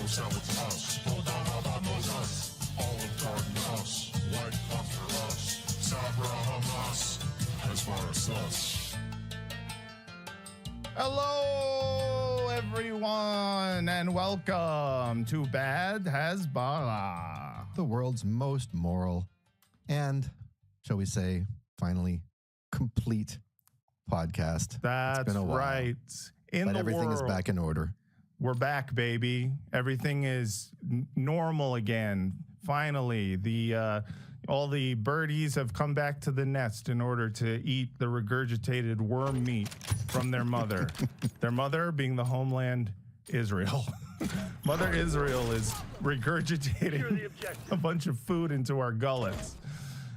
sabotage. Hold on, how about those us? Olive Garden us. White Panther us. Sabra Hamas. As far as us. Hello, everyone, and welcome to Bad Hasbara, the world's most moral and, shall we say, finally complete podcast. That's it's been a while, right. But everything is back in order. We're back, baby. Everything is normal again. Finally, all the birdies have come back to the nest in order to eat the regurgitated worm meat from their mother. Their mother being the homeland Israel. Mother Israel is regurgitating a bunch of food into our gullets,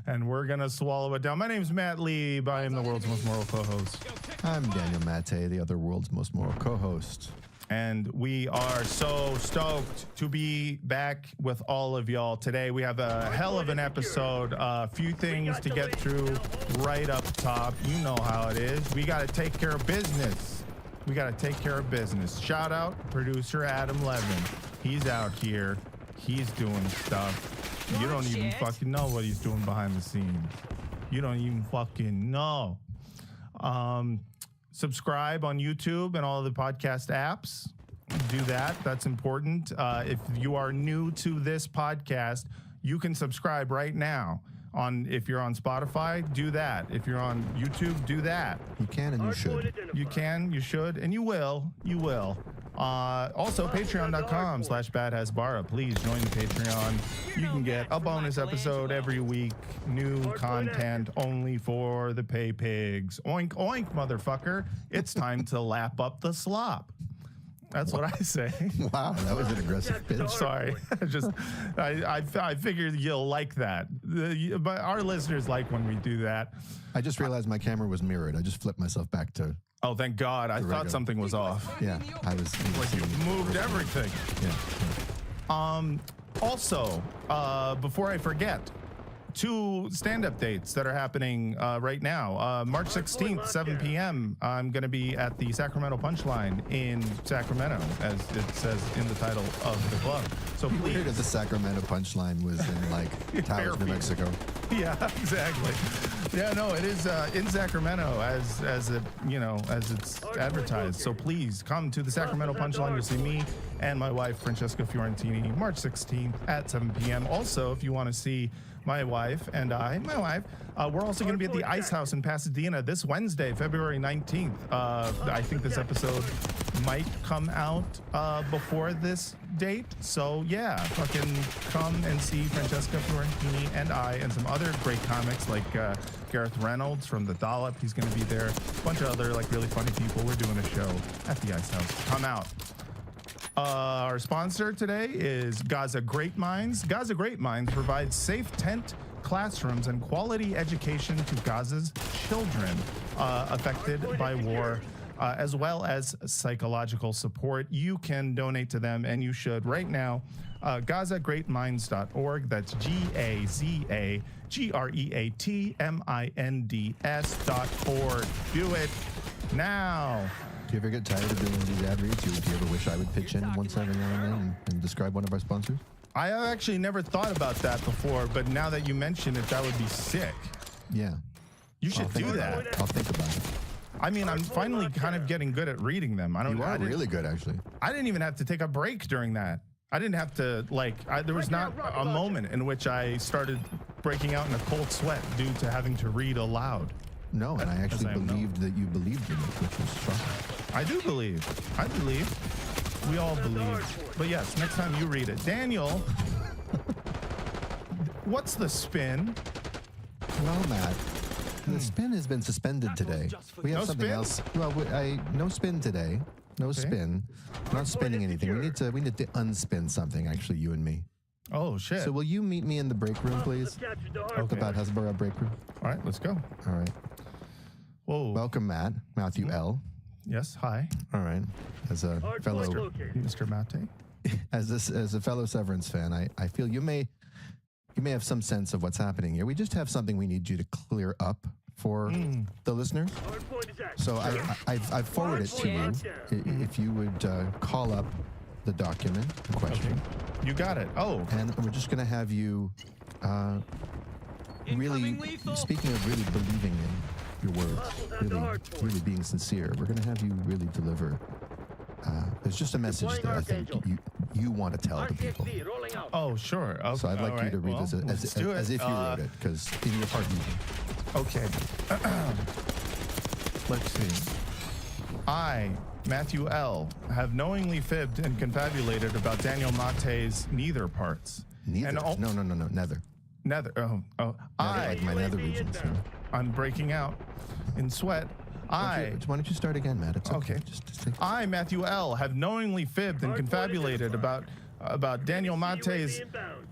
and we're going to swallow it down. My name's Matt Lieb. I am the world's most moral co-host. I'm Daniel Matte, the other world's most moral co-host. And we are so stoked to be back with all of y'all today. We have a hell of an episode, a few things to get through right up top. You know how it is. We got to take care of business. Shout out producer Adam Levin. He's out here. He's doing stuff. You don't even fucking know what he's doing behind the scenes. You don't even fucking know. Subscribe on YouTube and all the podcast apps. Do that. That's important. If you are new to this podcast, you can subscribe right now. If you're on Spotify, do that. If you're on YouTube, do that. You can and you should. You can, you should, and you will. You will. Also, patreon.com/badhasbara. Please join the Patreon. You can get a bonus episode every week. New content only for the pay pigs. Oink, oink, motherfucker. It's time to lap up the slop. That's what I say. Wow, that was an aggressive pitch. Sorry. I figured you'll like that. But our listeners like when we do that. I just realized my camera was mirrored. I just flipped myself back to... Oh, thank God. I thought something was off. Yeah, I was... Like you moved everything. Yeah. Also, before I forget, 2 stand-up dates that are happening right now. March 16th, 7 p.m., I'm going to be at the Sacramento Punchline in Sacramento, as it says in the title of the club. So please... Weird that the Sacramento Punchline was in, like, Taos, New Mexico. Yeah, exactly. Yeah, no, it is in Sacramento as it's advertised. So please come to the Sacramento Punchline. You'll see me and my wife, Francesca Fiorentini, March 16th at 7 p.m. Also, if you want to see my wife and we're also going to be at the Ice House in Pasadena this Wednesday, February 19th. I think this episode might come out before this date. So yeah, fucking come and see Francesca Fiorentini and some other great comics like Gareth Reynolds from The Dollop. He's going to be there. A bunch of other like really funny people. We're doing a show at the Ice House. Come out. Our sponsor today is Gaza Great Minds. Gaza Great Minds provides safe tent classrooms and quality education to Gaza's children affected by war, as well as psychological support. You can donate to them, and you should right now. GazaGreatMinds.org. That's GazaGreatMinds.org. Do it now. Do you ever get tired of doing these ad reads? Do you ever wish I would pitch in once every now and then and describe one of our sponsors? I have actually never thought about that before, but now that you mention it, that would be sick. Yeah. You should do that. I'll think about it. I mean, I'm finally kind of getting good at reading them. You are really good, actually. I didn't even have to take a break during that. I didn't have to, there was not a moment in which I started breaking out in a cold sweat due to having to read aloud. No, and I actually believed that you believed in it, which was shocking. I do believe. I believe. We all believe. But yes, next time you read it. Daniel, what's the spin? Well, Matt, the spin has been suspended today. We have something else. Well, no spin today. No spin. We're not spinning anything. We need to unspin something, actually, you and me. Oh, shit. So will you meet me in the break room, please? Okay. Bad Hasbara break room. All right, let's go. All right. Whoa. Welcome, Matt. Matthew L. Yes, hi. All right. As a fellow... Mr. Matte. As a fellow Severance fan, I feel you may have some sense of what's happening here. We just have something we need you to clear up for the listeners. So I've forwarded it to you. If you would call up the document in question. Okay. You got it. Oh. And we're just going to have you really, speaking of really believing in your words, really being sincere, we're going to have you really deliver. There's just a message that I think you want to tell the people. Oh, sure. Okay. So I'd like you to read this as if you wrote it, because in your heart you do. Okay. Let's see. I, Matthew L., have knowingly fibbed and confabulated about Daniel Mate's neither parts. Neither? No, nether. Nether. Oh. Nether, like my nether regions. You know? I'm breaking out in sweat. Why don't you start again, Matt? It's okay. Just take I, Matthew L., have knowingly fibbed and confabulated about Daniel Mate's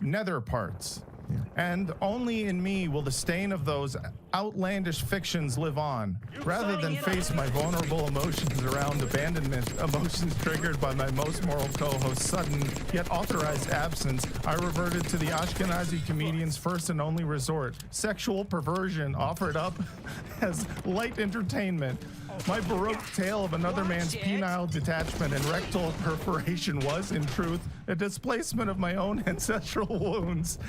nether parts. Yeah. And only in me will the stain of those outlandish fictions live on. Rather than face my vulnerable emotions around abandonment, emotions triggered by my most moral co-host's sudden yet authorized absence, I reverted to the Ashkenazi comedian's first and only resort, sexual perversion offered up as light entertainment. My Baroque tale of another man's penile detachment and rectal perforation was, in truth, a displacement of my own ancestral wounds.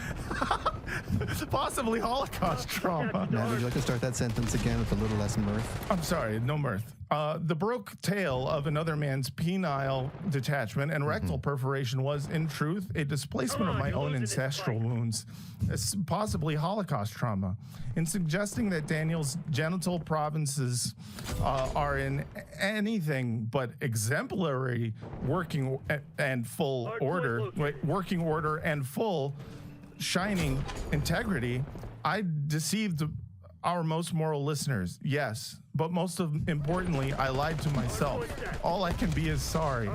Possibly Holocaust trauma. Matt, would you like to start that sentence again with a little less mirth? I'm sorry, no mirth. The Baroque tale of another man's penile detachment and rectal perforation was, in truth, a displacement of my own ancestral wounds, possibly Holocaust trauma. In suggesting that Daniel's genital provinces are in anything but exemplary working and full order, working order and full shining integrity, I deceived our most moral listeners, yes, but most importantly, I lied to myself. All I can be is sorry,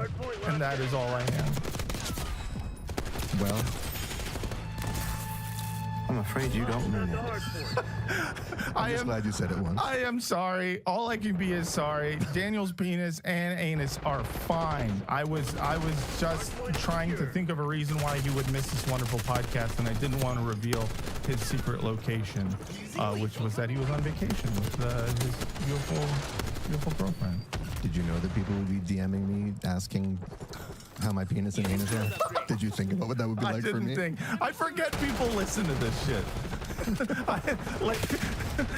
and that is all I am. Well, I'm afraid you don't mean it. I'm just glad you said it once. I am sorry. All I can be is sorry. Daniel's penis and anus are fine. I was just trying to think of a reason why he would miss this wonderful podcast, and I didn't want to reveal his secret location, which was that he was on vacation with his beautiful girlfriend. Did you know that people would be DMing me asking how my penis and anus are? Did you think about what that would be like for me? I forget people listen to this shit.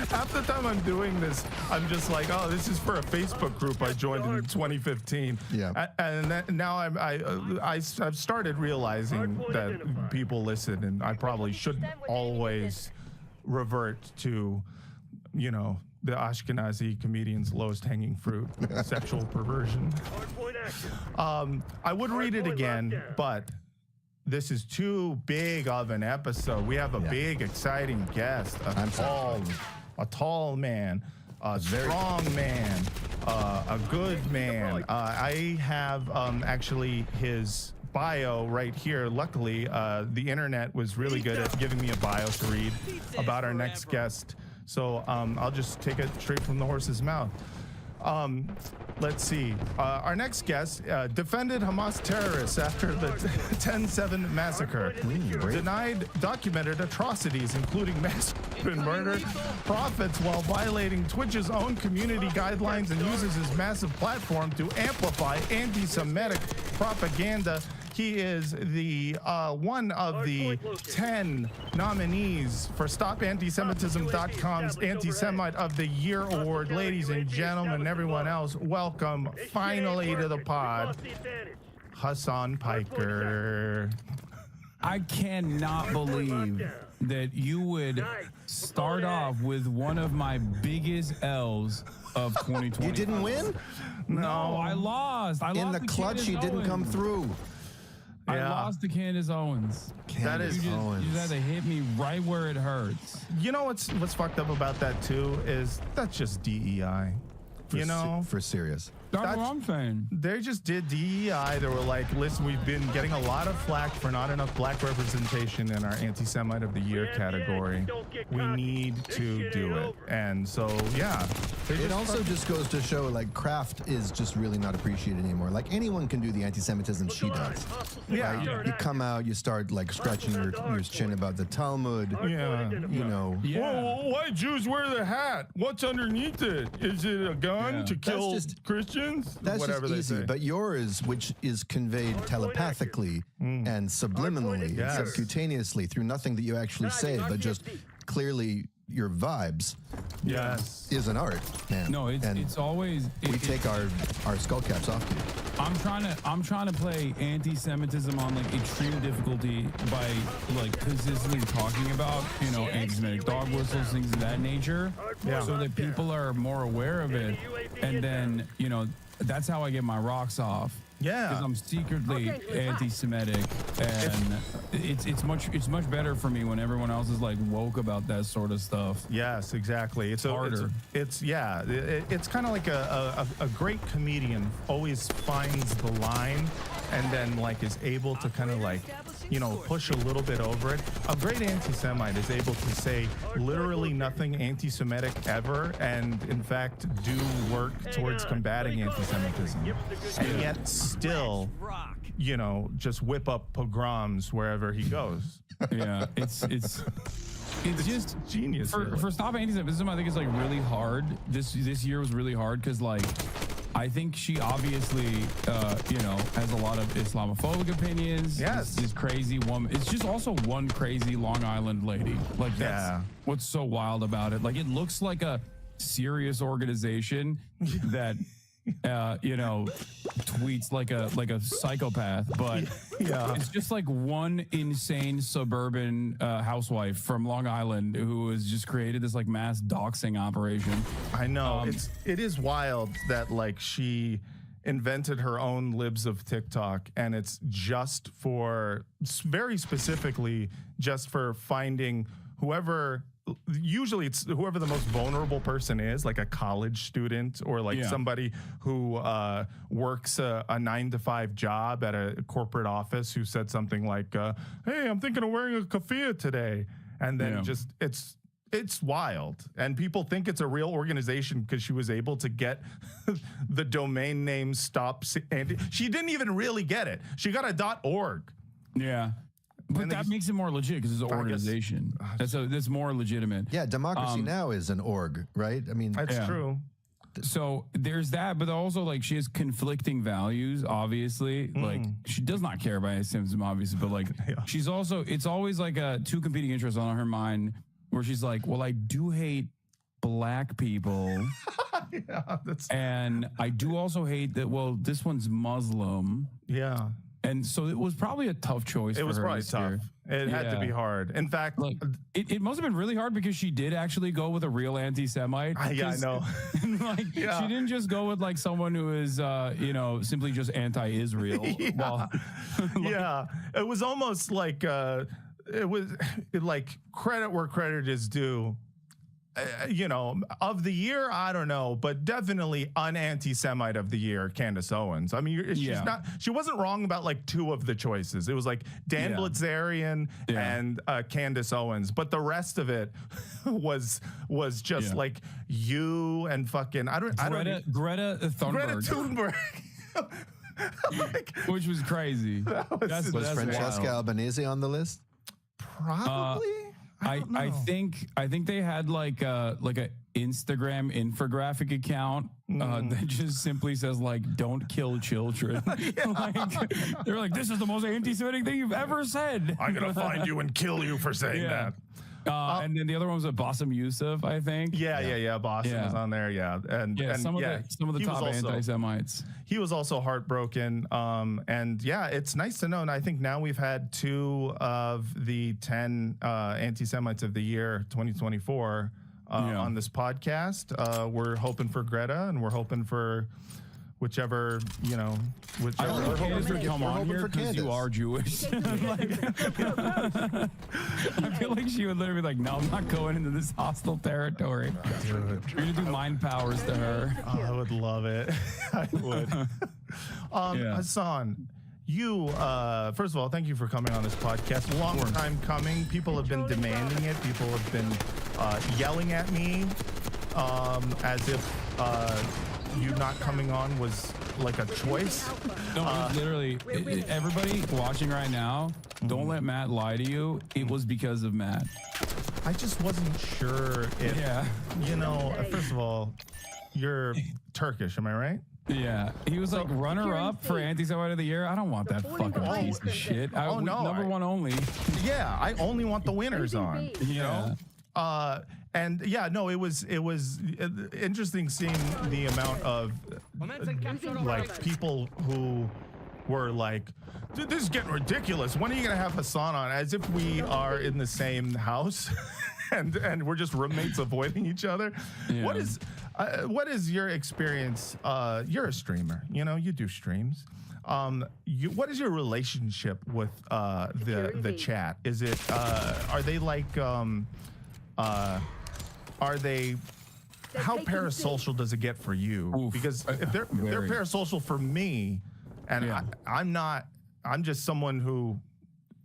Half the time I'm doing this, I'm just like, oh, this is for a Facebook group I joined in 2015. Yeah. Now I've started realizing that people listen, and I probably shouldn't always revert to, the Ashkenazi comedian's lowest hanging fruit, sexual perversion. I would read it again, but this is too big of an episode. We have a big, exciting guest, a tall man, a strong man, a good man. I have actually his bio right here. Luckily, the internet was really good at giving me a bio to read about our next guest. So I'll just take it straight from the horse's mouth. Let's see. Our next guest defended Hamas terrorists after the 10/7 massacre. Denied documented atrocities, including massacre and murder, profits while violating Twitch's own community guidelines, and uses his massive platform to amplify anti-Semitic propaganda. He is the one of the 10 nominees for StopAntisemitism.com's Anti-Semite of the Year award. Ladies and gentlemen, everyone else, welcome finally to the pod, Hassan Piker. I cannot believe that you would start off with one of my biggest L's of 2020. You didn't win? No, I lost. In the clutch, you didn't come through. I lost to Candace Owens. You just had to hit me right where it hurts. You know what's fucked up about that too is that's just DEI. For serious. That's what I'm saying. They just did DEI. They were like, listen, we've been getting a lot of flack for not enough black representation in our Anti-Semite of the Year category. We need to do it. And so, yeah, It also just goes to show, like, craft is just really not appreciated anymore. Like, anyone can do the anti-Semitism she does. Yeah. Right? You come out, you start, like, scratching your chin about the Talmud. Yeah. You know. Yeah. Whoa, why Jews wear the hat? What's underneath it? Is it a gun Yeah. to kill just- Christians? That's Whatever just easy. they say. But yours, which is conveyed telepathically and subliminally, Yes. subcutaneously, through nothing that you actually say, but just clearly your vibes, Yes. is an art, man. No, And it's always. we take our skull caps off to you. I'm trying to play anti-Semitism on like extreme difficulty by like consistently talking about anti-Semitic dog whistles, things of that nature, so that people are more aware of it, and then that's how I get my rocks off. Yeah. Because I'm secretly anti-Semitic, and it's much better for me when everyone else is like woke about that sort of stuff. Yes, exactly. It's harder. It's kind of like a great comedian always finds the line and then like is able to kind of like push a little bit over it. A great anti-Semite is able to say literally nothing anti-Semitic ever, and in fact do work towards combating anti-Semitism, and yet still just whip up pogroms wherever he goes. Yeah, it's just Genius. Really. for stop anti-Semitism. I think it's like really hard. This year was really hard because like I think she obviously has a lot of Islamophobic opinions. Yes. This crazy woman. It's just also one crazy Long Island lady. Like that's what's so wild about it. Like it looks like a serious organization that tweets like a psychopath, but it's just like one insane suburban housewife from Long Island who has just created this like mass doxing operation. I know it is wild that like she invented her own libs of TikTok, and it's just for very specifically just for finding whoever. Usually it's whoever the most vulnerable person is, like a college student or like somebody who works a 9-to-5 job at a corporate office who said something like, hey, I'm thinking of wearing a keffiyeh today. And then just it's wild. And people think it's a real organization because she was able to get the domain name she didn't even really get it. She got a .org. Yeah. But that makes it more legit because it's an organization. That's more legitimate. Yeah, Democracy Now! Is an org, right? I mean, that's true. So there's that, but also like she has conflicting values, obviously. Like she does not care about anti-Semitism, obviously, but like she's also, it's always like two competing interests on her mind where she's like, well, I do hate black people. And I do also hate that, well, this one's Muslim. Yeah. And so it was probably a tough choice. It was probably tough. It had to be hard. In fact, like, it must have been really hard because she did actually go with a real anti-Semite. Yeah, I know. Like she didn't just go with like someone who is, simply just anti-Israel. It was almost like it was like credit where credit is due. Of the year, I don't know, but definitely an anti-Semite of the year, Candace Owens. I mean, she wasn't wrong about like two of the choices. It was like Dan Blitzerian and Candace Owens, but the rest of it was just like you and fucking Greta Thunberg. Which was crazy. Was Francesca Albanese on the list? Probably. I think they had like a Instagram infographic account that just simply says like "Don't kill children." They're like, "This is the most anti-Semitic thing you've ever said." I'm gonna find you and kill you for saying that. And then the other one was Bassem Youssef, I think. Bassem was on there. And some of the top anti-Semites. He was also heartbroken. It's nice to know. And I think now we've had 2 of the 10 anti-Semites of the year 2024 on this podcast. We're hoping for Greta, and we're hoping for whichever. I don't know Candace would come on here because you are Jewish. I feel like she would literally be like, no, I'm not going into this hostile territory. You're going to do mind powers to her. Oh, I would love it. I would. Hassan, you, first of all, thank you for coming on this podcast. Long time coming. People have been demanding it. People have been yelling at me as if you not coming on was like a choice. No, it was literally everybody watching right now. Don't let Matt lie to you. It was because of Matt. I just wasn't sure if, you know, first of all, you're Turkish, am I right? Yeah, he was like runner-up for Anti-Semite of the Year. I don't want that fucking piece of shit. No, number one only. Yeah, I only want the winners on. You know, and yeah, no, it was interesting seeing the amount of like people who were like, dude, this is getting ridiculous. When are you gonna have Hassan on? As if we are in the same house. And we're just roommates avoiding each other. Yeah. What is your experience? You're a streamer, you know, you do streams. What is your relationship with the chat? Is it are they like are they how parasocial does it get for you? Oof. Because if they're parasocial for me, and I'm just someone who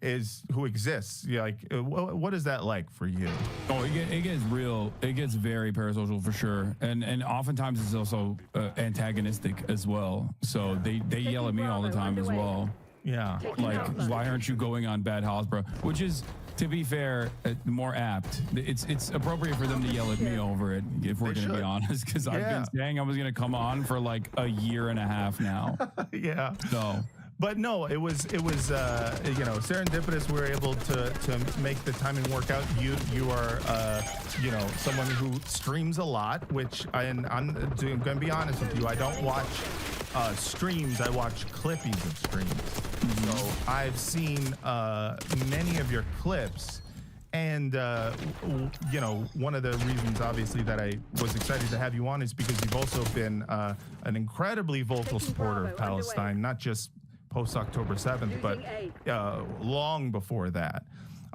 exists. Yeah, like what is that like for you? Oh, it gets real. It gets very parasocial for sure, and oftentimes it's also antagonistic as well. So they yell at me all the time as well. Yeah, like why aren't you going on Bad Hasbro? Which is, to be fair, more apt. It's appropriate for them to yell at me over it, if we're going to be honest, because I've been saying I was going to come on for like a year and a half now. Yeah. So. But no, it was you know, serendipitous. We were able to make the timing work out. You are you know, someone who streams a lot, which I'm going to be honest with you. I don't watch streams. I watch clippies of streams. So I've seen many of your clips. And, you know, one of the reasons, obviously, that I was excited to have you on is because you've also been an incredibly vocal supporter of Palestine, not just post-October 7th, but long before that.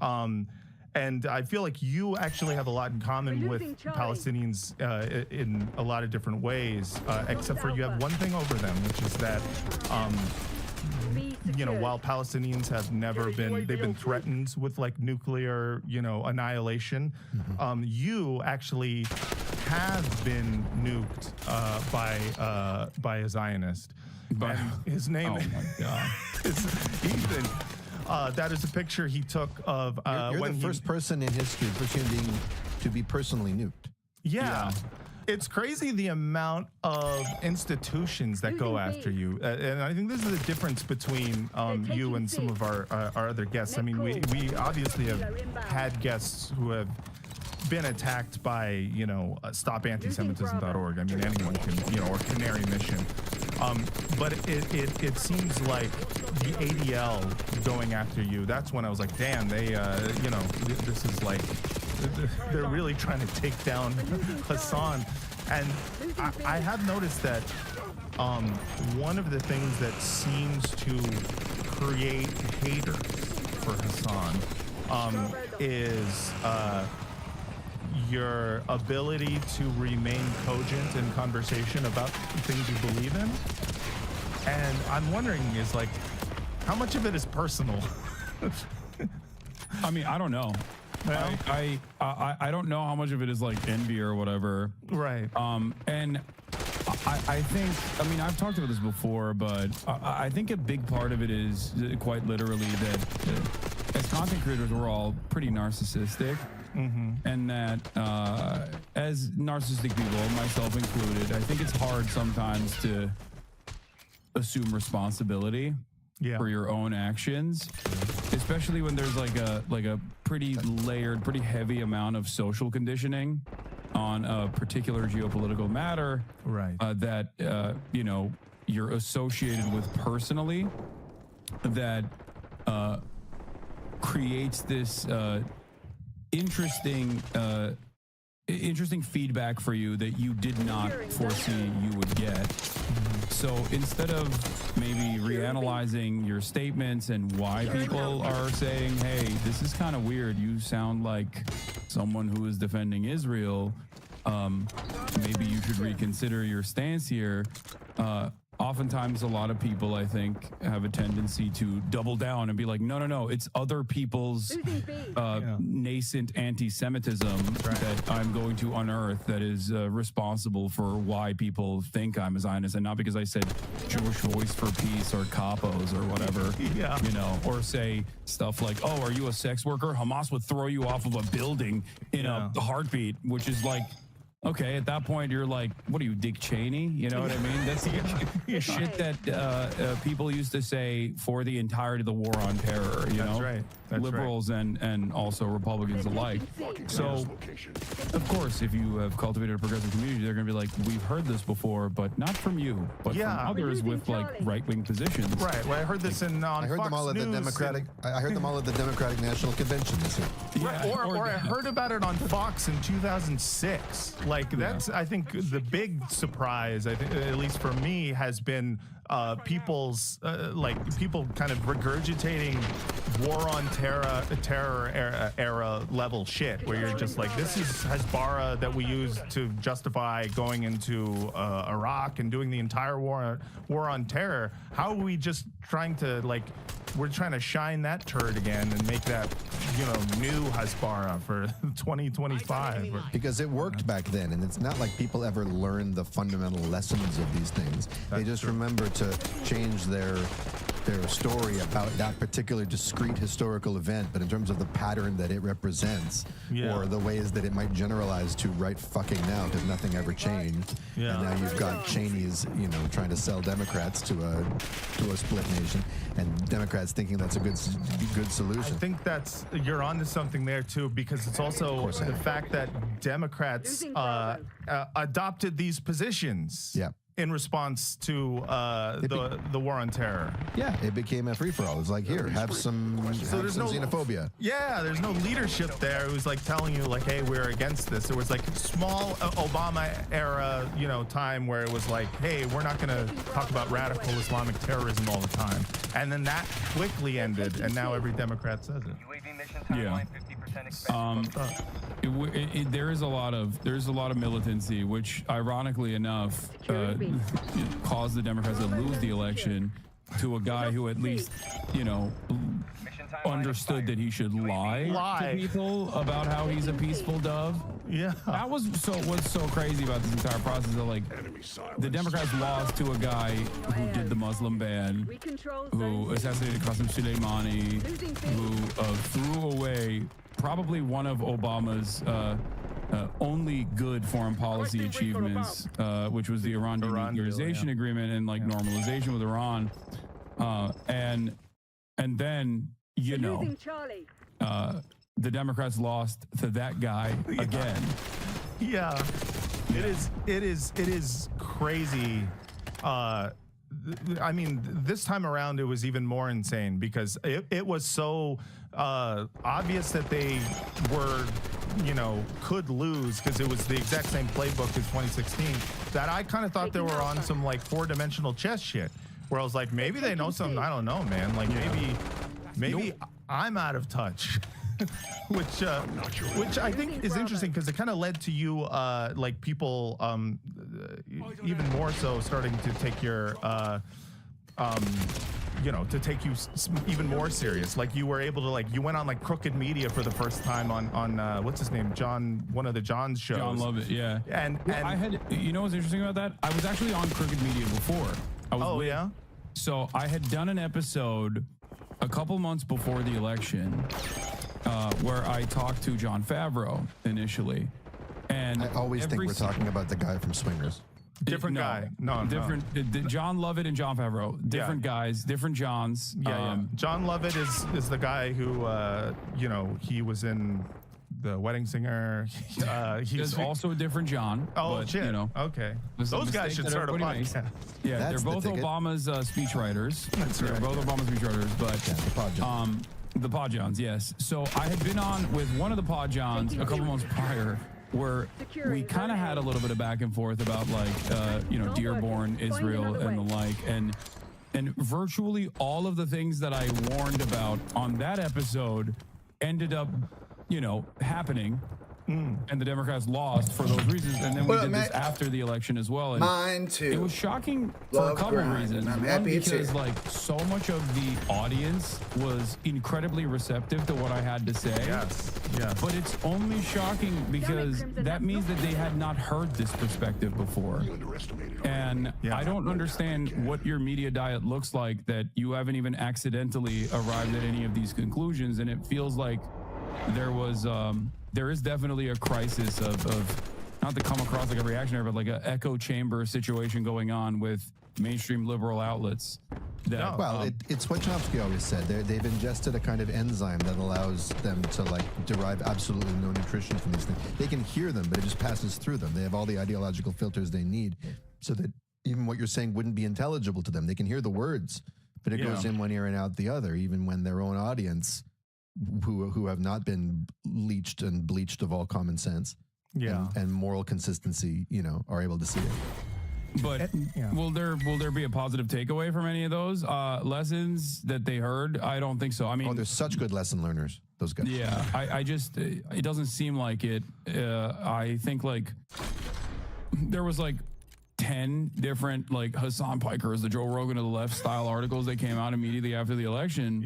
And I feel like you actually have a lot in common with Palestinians in a lot of different ways, except for you have one thing over them, which is that you know, while Palestinians have never been, they've been threatened with like nuclear, you know, annihilation, you actually have been nuked by a Zionist. And his name, oh my God, is Ethan. That is a picture he took of you're when the first person in history, first human being to be personally nuked. Yeah. It's crazy the amount of institutions that go after you. And I think this is the difference between you and some of our other guests. I mean, we obviously have had guests who have been attacked by, you know, StopAntisemitism.org. I mean, anyone can, you know, or Canary Mission. But it seems like the ADL going after you, that's when I was like, damn, they, you know, this is like, they're really trying to take down Hassan. And I have noticed that one of the things that seems to create haters for Hassan is your ability to remain cogent in conversation about things you believe in. And I'm wondering is like, how much of it is personal? I mean, I don't know. Well, I don't know how much of it is like envy or whatever. Right. And I think, I mean, I've talked about this before, but I think a big part of it is quite literally that as content creators, we're all pretty narcissistic. And that as narcissistic people, myself included, I think it's hard sometimes to assume responsibility for your own actions, especially when there's like a pretty layered, pretty heavy amount of social conditioning on a particular geopolitical matter, right? That you know, you're associated with personally, that creates this interesting feedback for you that you did not foresee you would get. So instead of maybe reanalyzing your statements and why people are saying, hey, this is kind of weird, you sound like someone who is defending Israel, maybe you should reconsider your stance here. oftentimes a lot of people, I think, have a tendency to double down and be like, no, it's other people's nascent anti-Semitism that I'm going to unearth that is responsible for why people think I'm a Zionist, and not because I said Jewish Voice for Peace or Capos or whatever, you know, or say stuff like, oh, are you a sex worker? Hamas would throw you off of a building in a heartbeat, which is like, okay, at that point, you're like, what are you, Dick Cheney? You know what I mean? That's shit that people used to say for the entirety of the war on terror, you know? Right. That's Liberals and also Republicans alike. So, of course, if you have cultivated a progressive community, they're going to be like, we've heard this before, but not from you, but from others with like right-wing positions. Right. Well, I heard this on I heard Fox them all at the News Democratic. I heard them all at the Democratic National Convention this year. Right. Or I heard about it on Fox in 2006. Like that's, I think, the big surprise. I think, at least for me, has been people's people kind of regurgitating war on terror era level shit, where you're just like, this is Hezbollah that we use to justify going into Iraq and doing the entire war on terror. How are we just trying to we're trying to shine that turd again and make that, you know, new Hezbollah for 2025. Because it worked back then, and it's not like people ever learned the fundamental lessons of these things. They just remember to change their story about that particular discrete historical event, but in terms of the pattern that it represents, or the ways that it might generalize to right fucking now, because nothing ever changed. And now you've got Cheney's, you know, trying to sell Democrats to a split nation, and Democrats thinking that's a good solution. I think you're onto something there too, because it's also the fact that Democrats adopted these positions. In response to the war on terror. Yeah, it became a free-for-all. It's like, here, have some xenophobia. Yeah, there's no leadership there who's like telling you like, hey, we're against this. There was like small Obama era, you know, time where it was like, hey, we're not going to talk about radical Islamic terrorism all the time. And then that quickly ended, and now every Democrat says it. Yeah. There's a lot of militancy, which ironically enough caused the Democrats to lose the election to a guy who at least, you know, understood that he should lie to people about how he's a peaceful dove. That was what's so crazy about this entire process. That like the Democrats lost to a guy who did the Muslim ban, who assassinated Qasem Soleimani, who threw away probably one of Obama's only good foreign policy achievements, which was the Iran denuclearization agreement and like normalization with Iran, and then, you know, the Democrats lost to that guy again. It is crazy. I mean, this time around, it was even more insane because it was so obvious that they were, you know, could lose because it was the exact same playbook as 2016 that I kind of thought they were on some like 4-dimensional chess shit where I was like, maybe they know something. I don't know, man. Like maybe I'm out of touch. which I think is interesting because it kind of led to you like people even more so starting to take your you know, to take you even more serious. Like you were able to you went on like Crooked Media for the first time on what's his name, one of the John's shows. John Lovett, yeah. And I had, you know what's interesting about that? I was actually on Crooked Media before. So I had done an episode a couple months before the election where I talked to Jon Favreau initially. And I always think we're talking about the guy from Swingers. Different guy. No. John Lovett and Jon Favreau. Different guys, different Johns. John Lovett is the guy who, you know, he was in The Wedding Singer. He's also a different John. Oh, but, shit. You know, okay. Those guys should start a podcast. Yeah, That's they're both Obama's speechwriters. They're both Obama's speechwriters, but the Pod Johns, yes. So I had been on with one of the Pod Johns a couple months prior, where we kind of had a little bit of back and forth about like, you know, Dearborn, Israel, and the like, and virtually all of the things that I warned about on that episode ended up, you know, happening. and the Democrats lost for those reasons. And then we did this after the election as well. And Mine too. it was shocking for a couple reasons. I'm One, happy because too. like so much of the audience was incredibly receptive to what I had to say. Yes. But it's only shocking because that means that they had not heard this perspective before. And I don't understand what your media diet looks like that you haven't even accidentally arrived at any of these conclusions. And it feels like there is definitely a crisis of not to come across like a reactionary, but like an echo chamber situation going on with mainstream liberal outlets. That, Well, it's what Chomsky always said. They've ingested a kind of enzyme that allows them to like derive absolutely no nutrition from these things. They can hear them, but it just passes through them. They have all the ideological filters they need so that even what you're saying wouldn't be intelligible to them. They can hear the words, but it goes in one ear and out the other, even when their own audience, who have not been leached and bleached of all common sense and moral consistency, are able to see it. But will there be a positive takeaway from any of those lessons that they heard? I don't think so. I mean, they're such good lesson learners, those guys. Yeah, I just, it doesn't seem like it. I think like there was like 10 different like Hassan Pikers, the Joe Rogan of the left style articles that came out immediately after the election,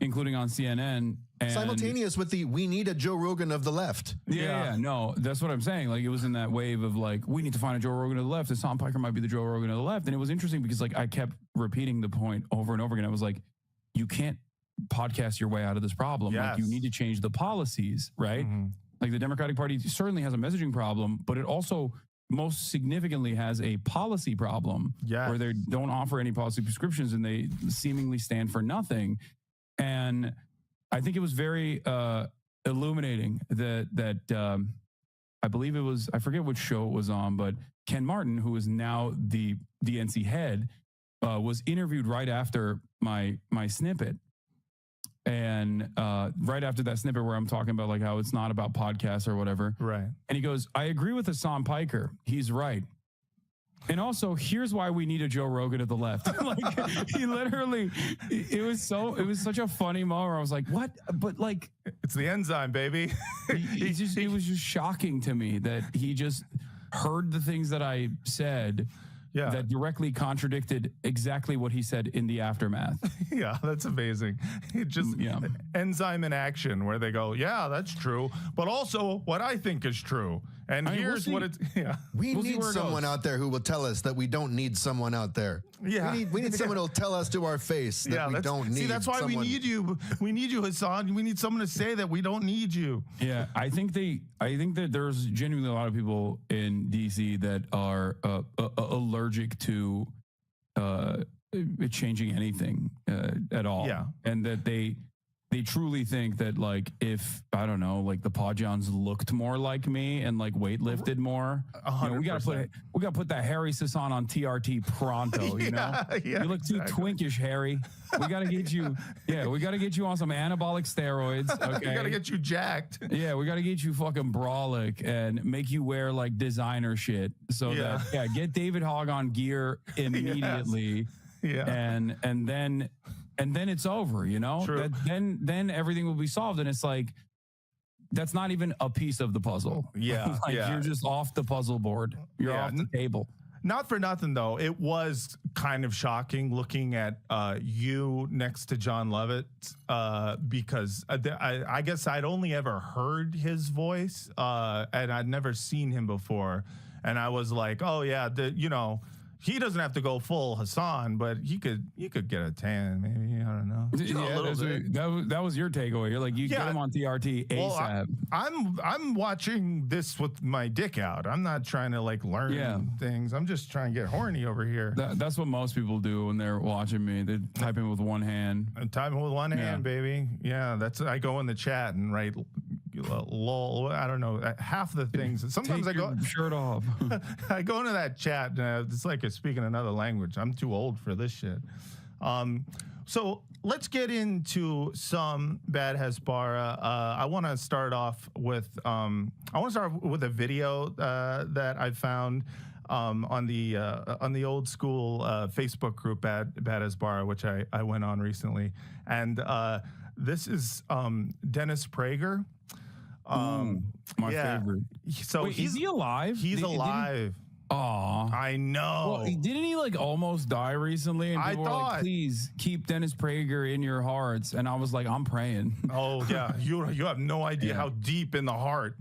including on CNN. And simultaneous with the "we need a Joe Rogan of the left." Yeah, no, that's what I'm saying. Like it was in that wave of like, we need to find a Joe Rogan of the left. Hassan Piker might be the Joe Rogan of the left. And it was interesting because like I kept repeating the point over and over again. I was like, you can't podcast your way out of this problem. Like you need to change the policies, right? Like the Democratic Party certainly has a messaging problem, but it also most significantly has a policy problem where they don't offer any policy prescriptions and they seemingly stand for nothing. And I think it was very illuminating that I believe it was, I forget which show it was on, but Ken Martin, who is now the DNC head, was interviewed right after my snippet. And right after that snippet where I'm talking about like how it's not about podcasts or whatever. Right. And he goes, I agree with Hassan Piker. He's right. And also, here's why we need a Joe Rogan of the left. Like he literally, it was such a funny moment where I was like, what? But like, it's the enzyme, baby. It was just shocking to me that he just heard the things that I said that directly contradicted exactly what he said in the aftermath. Yeah, that's amazing. It just enzyme in action where they go, yeah, that's true, but also what I think is true. And here's what it's, we need someone out there who will tell us that we don't need someone out there. Yeah. We need someone who will tell us to our face that we don't need. See, that's why we need you. We need you, Hassan. We need someone to say that we don't need you. Yeah, I think that there's genuinely a lot of people in DC that are allergic to changing anything at all. Yeah. And that they truly think that like if I don't know, like the Podjons looked more like me and like weightlifted more, we gotta put that Harry Sisson on TRT pronto. You know, you look too twinkish, Harry. We gotta get you. Yeah, we gotta get you on some anabolic steroids. Okay, we gotta get you jacked. Yeah, we gotta get you fucking brolic and make you wear like designer shit. So that get David Hogg on gear immediately. Yeah, and then it's over, you know. Then everything will be solved, and it's like that's not even a piece of the puzzle. Yeah, you're just off the puzzle board. You're off the table. Not for nothing though. It was kind of shocking looking at you next to John Lovett because I guess I'd only ever heard his voice and I'd never seen him before, and I was like, oh yeah, he doesn't have to go full Hassan, but you could get a tan, maybe. I don't know. That was your takeaway. You're like, get him on TRT ASAP. Well, I'm watching this with my dick out. I'm not trying to like learn things. I'm just trying to get horny over here. That's what most people do when they're watching me. They type in with one hand. Typing with one hand, baby. Yeah, I go in the chat and write lol. I don't know. Half the things. Sometimes Take your shirt off. I go into that chat and it's like speaking another language. I'm too old for this shit. So let's get into some Bad Hasbara. I want to start off with a video that I found on the old school Facebook group Bad Hasbara, which I went on recently, and this is Dennis Prager. My favorite. So Wait, is he alive? He's alive. Aw. I know. Well, didn't he like almost die recently? And people were like, please keep Dennis Prager in your hearts. And I was like, I'm praying. Oh yeah, you have no idea how deep in the heart.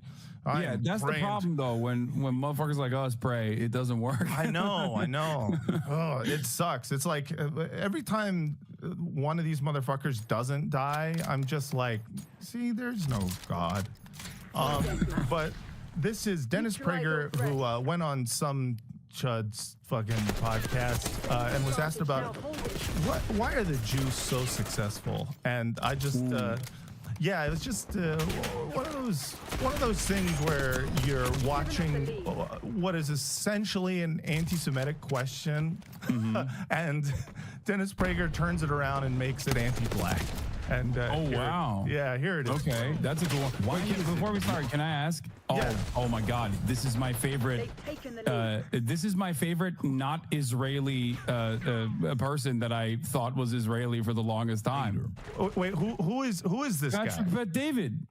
That's the problem though. When motherfuckers like us pray, it doesn't work. I know. Oh, it sucks. It's like every time one of these motherfuckers doesn't die, I'm just like, see, there's no God. But this is Dennis Prager, who went on some chud's fucking podcast and was asked about why are the Jews so successful? And I just it was just one of those things where you're watching what is essentially an anti-Semitic question, and Dennis Prager turns it around and makes it anti-black. And wow. Yeah, here it is. Okay, that's a cool one. Before we start, can I ask? Oh my God, this is my favorite. This is my favorite not Israeli person that I thought was Israeli for the longest time. Oh, wait, who is this guy? Patrick Bet-David.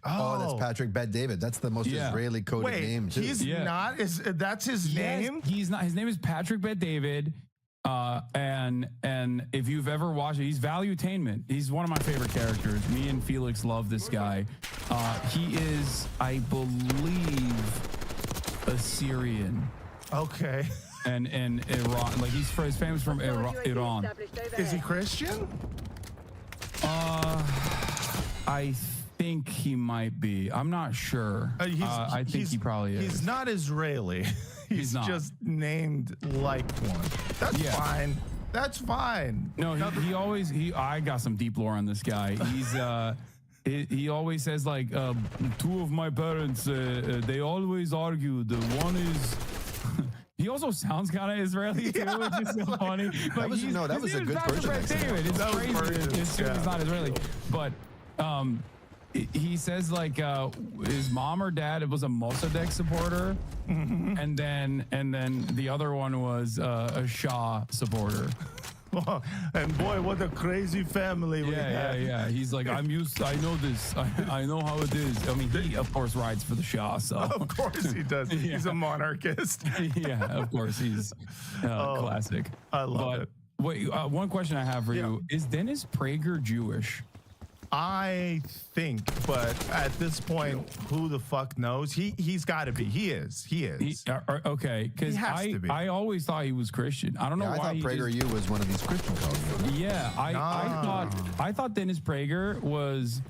Oh, that's Patrick Bet-David. That's the most Israeli coded name too. He's not. That's his name. He's not. His name is Patrick Bet-David. And if you've ever watched it, he's Valuetainment. He's one of my favorite characters. Me and Felix love this guy. He is, I believe, Assyrian. Okay. And Iran, like he's famous from Iran. Is he Christian? I think he might be. I'm not sure. I think he probably is. He's not Israeli. He's just named like one. That's fine. That's fine. No, I got some deep lore on this guy. He's he always says like two of my parents they always argue. The one is he also sounds kind of Israeli too, which is so funny. That was a good Persian accent. It's crazy. It's not Israeli, but he says like his mom or dad was a Mossadegh supporter, and then the other one was a Shah supporter. And boy, what a crazy family we have. Yeah. He's like, I know this. I know how it is. I mean, he of course rides for the Shah. So of course he does. He's a monarchist. Yeah, of course he's classic. I love it. Wait, one question I have for you: is Dennis Prager Jewish? I think, but at this point, who the fuck knows? He's got to be. He is. Okay, because I always thought he was Christian. I don't know why. I thought PragerU was one of these Christian cults. Yeah, I thought Dennis Prager was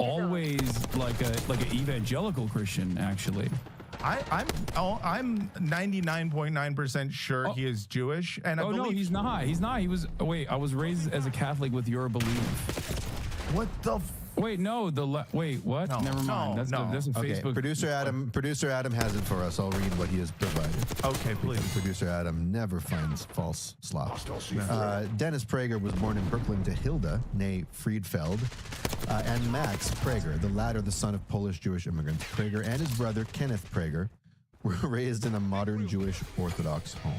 always like an evangelical Christian. Actually, I'm 99.9% sure he is Jewish. And I believe no, he's not. He's not. He was. Wait, I was raised as a Catholic with your belief. What the? Wait, no. Wait, what? No, Never mind. That's a Facebook. Producer Adam has it for us. I'll read what he has provided. Okay, please. Producer Adam never finds false slop. Dennis Prager was born in Brooklyn to Hilda, née Friedfeld, and Max Prager, the latter the son of Polish Jewish immigrants. Prager and his brother Kenneth Prager were raised in a modern Jewish Orthodox home.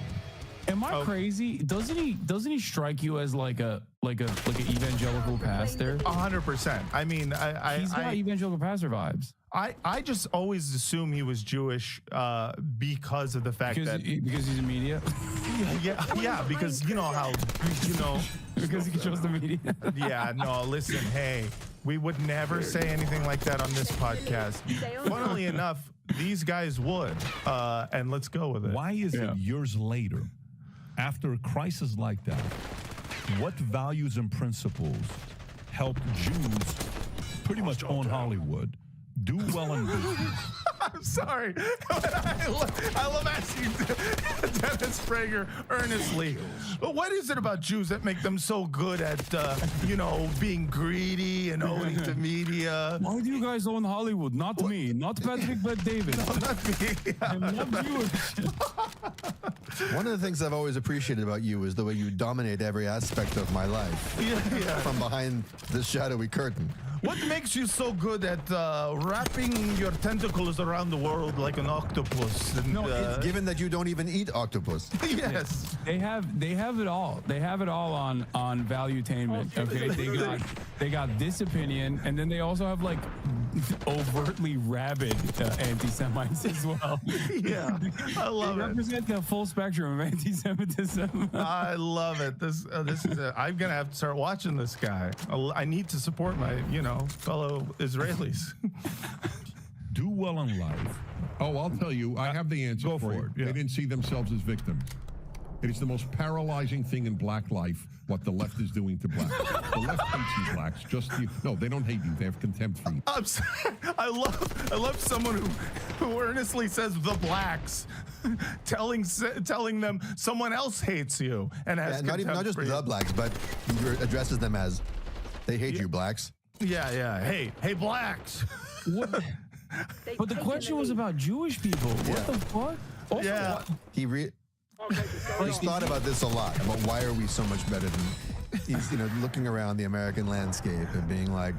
Am I crazy? Doesn't he strike you as like an evangelical pastor? 100%. I mean, he's got evangelical pastor vibes. I just always assume he was Jewish because of the fact because he's in media. Yeah, because you know how because he controls the media. Yeah, no, listen, hey, we would never say anything like that on this podcast. Funnily enough, these guys would, and let's go with it. Why is it years later, after a crisis like that, what values and principles helped Jews pretty much own Hollywood, do well in business? I'm sorry. I love asking Dennis Prager earnestly. But what is it about Jews that make them so good at, being greedy and owing to media? Why do you guys own Hollywood? Not me. Not Patrick Bet-David. No, not me. Yeah. I'm not Jewish. One of the things I've always appreciated about you is the way you dominate every aspect of my life. Yeah. From behind this shadowy curtain. What makes you so good at wrapping your tentacles around the world like an octopus? And, given that you don't even eat octopus. Yes. They have it all. They have it all on Valuetainment. Okay, they got this opinion, and then they also have like overtly rabid anti-Semites as well. Yeah, I love They it. represent the full spectrum of anti-Semitism. I love it. This is. I'm gonna have to start watching this guy. I need to support my, fellow Israelis. Do well in life. Oh, I'll tell you, I have the answer Go for you. it, yeah. They didn't see themselves as victims. It is the most paralyzing thing in black life, what the left is doing to blacks. The left hates you blacks. No, they don't hate you. They have contempt for you. I'm sorry. I love someone who earnestly says the blacks, telling them someone else hates you and has not just contempt for the you. blacks, but he addresses them as they hate you blacks. Yeah. Hey, blacks. What? But the question was about Jewish people. Yeah. What the fuck? Also, Yeah. He's thought about this a lot, about why are we so much better than he's looking around the American landscape and being like,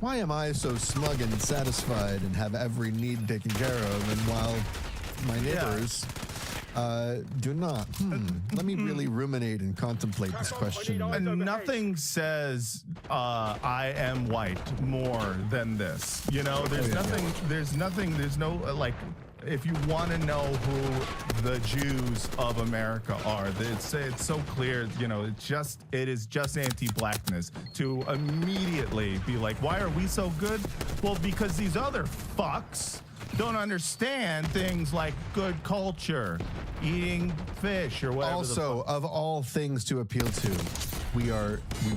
why am I so smug and satisfied and have every need taken care of, and while my neighbors do not? Let me really ruminate and contemplate this question. And nothing says I am white more than this. There's no like. If you want to know who the Jews of America are, it's so clear. It is just anti-blackness to immediately be like, why are we so good? Well, because these other fucks don't understand things like good culture, eating fish, or whatever. Also, of all things to appeal to, we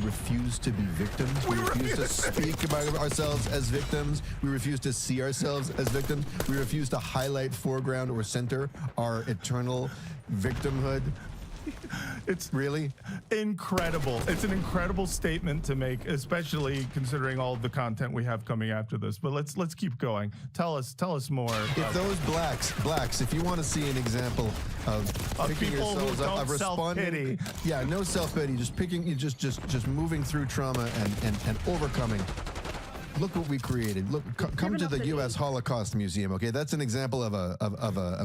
refuse to be victims. We refuse to speak about ourselves as victims. We refuse to see ourselves as victims. We refuse to highlight, foreground, or center our eternal victimhood. It's really incredible. It's an incredible statement to make, especially considering all of the content we have coming after this. But let's keep going. Tell us more. If those blacks, if you want to see an example of picking people yourselves who up, don't of responding, self-pity. no self-pity, just moving through trauma and overcoming. Look what we created. Look, come to the U.S. Holocaust Museum. Okay, that's an example of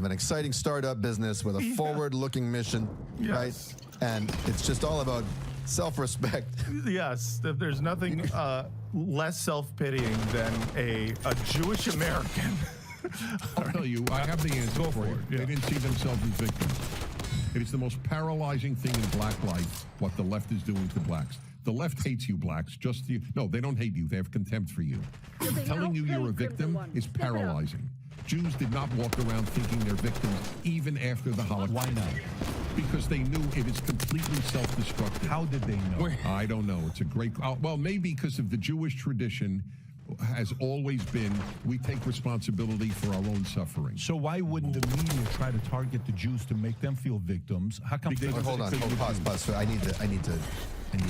an exciting startup business with a forward-looking mission, right? And it's just all about self-respect. Yes, there's nothing less self-pitying than a Jewish American. I'll tell you, I have the answer for you. Yeah. They didn't see themselves as victims. It is the most paralyzing thing in black life, what the left is doing to blacks. The left hates you blacks. No, they don't hate you. They have contempt for you. Telling you you're a victim is paralyzing. Jews did not walk around thinking they're victims even after the Holocaust. Why not? Because they knew it is completely self-destructive. How did they know? I don't know. It's a great... well, maybe because of the Jewish tradition has always been, we take responsibility for our own suffering. So why wouldn't the media try to target the Jews to make them feel victims? How come they Hold on, pause. I need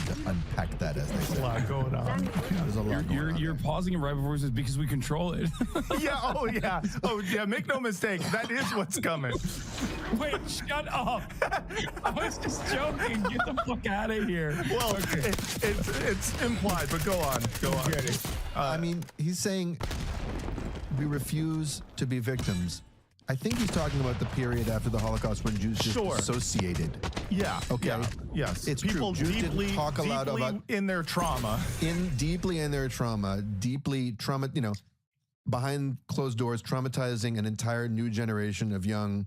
to unpack that, as they There's say. a lot going on. There's a lot going on. You're pausing it right before it says because we control it. Yeah. Make no mistake. That is what's coming. Wait, shut up. I was just joking. Get the fuck out of here. Well, it's implied, but go on. I mean, he's saying we refuse to be victims. I think he's talking about the period after the Holocaust when Jews just dissociated. Yeah. Okay. Yeah, yes. It's people true. Jews didn't talk aloud about in their trauma. Deeply in their trauma, behind closed doors, traumatizing an entire new generation of young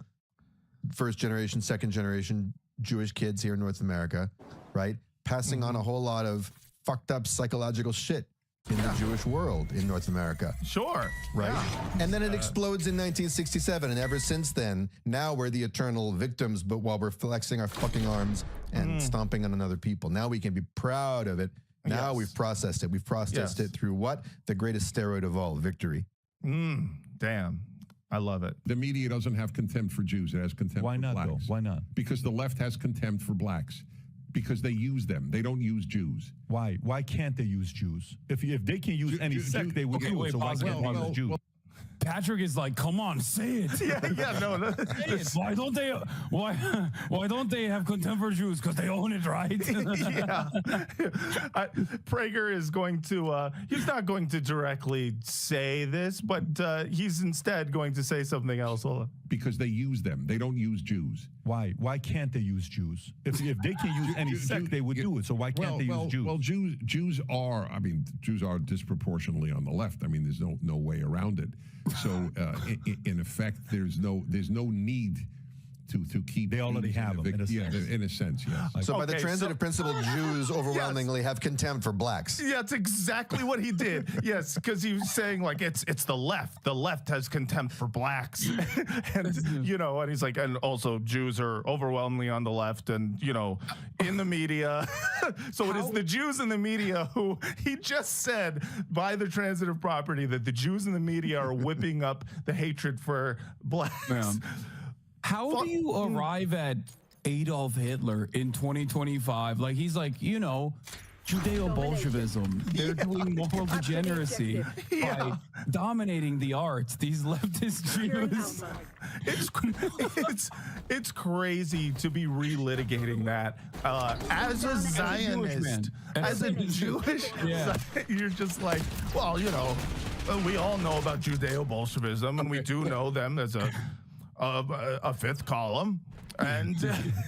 first generation, second generation Jewish kids here in North America, right? Passing on a whole lot of fucked up psychological shit in the Jewish world in North America. Sure. Right? Yeah. And then it explodes in 1967. And ever since then, now we're the eternal victims, but while we're flexing our fucking arms and stomping on other people. Now we can be proud of it. Now we've processed it. We've processed it through what? The greatest steroid of all, victory. Damn. I love it. The media doesn't have contempt for Jews. It has contempt Why for not, blacks. though? Why not? Because the left has contempt for blacks. Because they use them. They don't use Jews. Why? Why can't they use Jews? If they can use any sect, they would okay, do it. wait, So why pause it, can't they pause use it. Jews? Patrick is like, come on, say it. No. Say it. Why don't they? Why don't they have contempt for Jews? Because they own it, right? Prager is going to. He's not going to directly say this, but he's instead going to say something else. Hold on. because they use them. They don't use Jews. Why? Why can't they use Jews? If they can use any sect, they would do it. So why can't they use Jews? Well, Jews are disproportionately on the left. I mean, there's no way around it. So in effect, there's no need to keep. They already have them, in a sense. In a sense, yes. So by the transitive principle, Jews overwhelmingly have contempt for blacks. Yeah, that's exactly what he did. Yes, because he was saying like it's the left. The left has contempt for blacks, and and he's like, and also Jews are overwhelmingly on the left, and in the media. So it is the Jews in the media who he just said by the transitive property that the Jews in the media are whipping up the hatred for blacks. Yeah. How do you arrive at Adolf Hitler in 2025? Like, he's like, Judeo-Bolshevism. They're doing moral degeneracy by dominating the arts. These leftist Jews. It's crazy to be relitigating that. As a Zionist, as a Jewish, you're just like, well, we all know about Judeo-Bolshevism, and we do know them as a fifth column, and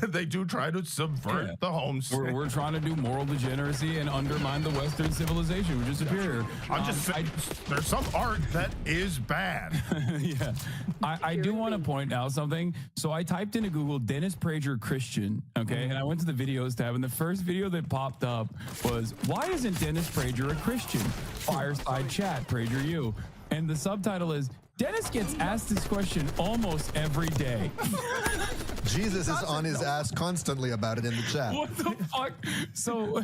they do try to subvert the home state. We're trying to do moral degeneracy and undermine the Western civilization, which is superior. I'm just saying, there's some art that is bad. Yeah. I do want to point out something. So I typed into Google Dennis Prager Christian, okay, and I went to the videos tab, and the first video that popped up was, why isn't Dennis Prager a Christian? Fireside chat, Prager you. And the subtitle is, Dennis gets asked this question almost every day. Jesus is on his ass constantly about it in the chat. What the fuck? So,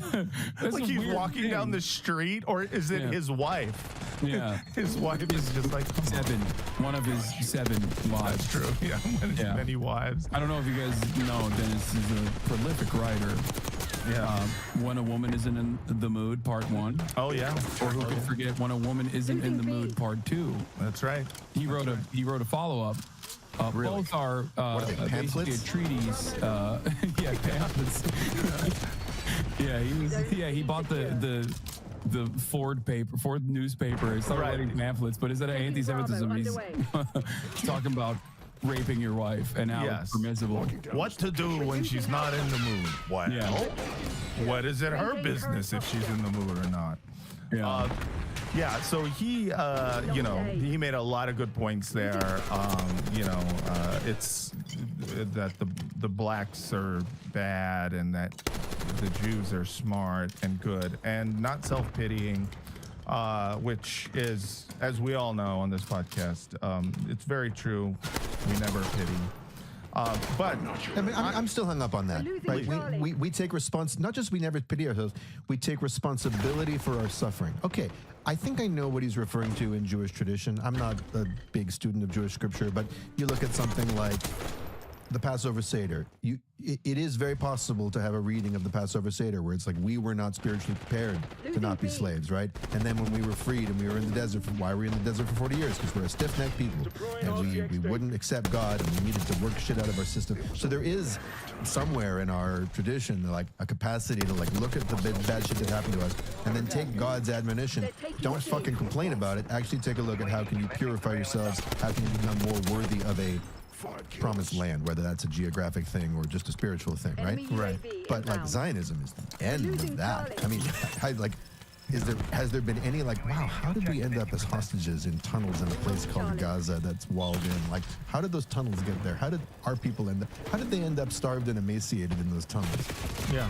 like he's walking down the street, or is it his wife? Yeah. His wife is just like one of his 7 wives. That's true. Yeah, one of his many wives. I don't know if you guys know, Dennis is a prolific writer. Yeah. When a Woman Isn't in the Mood, Part 1. Oh, yeah. Or who could forget When a Woman Isn't in the Mood, Part 2. That's right. He wrote a follow-up. Really? Both are basically a treatise. Pamphlets. He bought the Ford newspaper. He started writing pamphlets, but instead of anti-Semitism, he's talking about raping your wife and how it's permissible. What to do when she's not in the mood? Well, what is it her business if she's in the mood or not? So he he made a lot of good points there. It's that the blacks are bad and that the Jews are smart and good and not self-pitying, which is, as we all know on this podcast, it's very true. We never pity. But I'm still hung up on that. Right? We take not just we never pity ourselves, we take responsibility for our suffering. Okay, I think I know what he's referring to in Jewish tradition. I'm not a big student of Jewish scripture, but you look at something like the Passover Seder. It is very possible to have a reading of the Passover Seder where it's like we were not spiritually prepared to not be slaves, right? And then when we were freed and we were in the desert, why were we in the desert for 40 years? Because we're a stiff-necked people and we wouldn't accept God and we needed to work shit out of our system. So there is somewhere in our tradition like a capacity to like look at the bad shit that happened to us and then take God's admonition. Don't fucking complain about it. Actually take a look at how can you purify yourselves, how can you become more worthy of a promised land, whether that's a geographic thing or just a spiritual thing, right? Right. But like Zionism is the end of that. I mean, has there been any like, wow, how did we end up as hostages in tunnels in a place called Gaza that's walled in? Like, how did those tunnels get there? How did our people end up? How did they end up starved and emaciated in those tunnels? Yeah.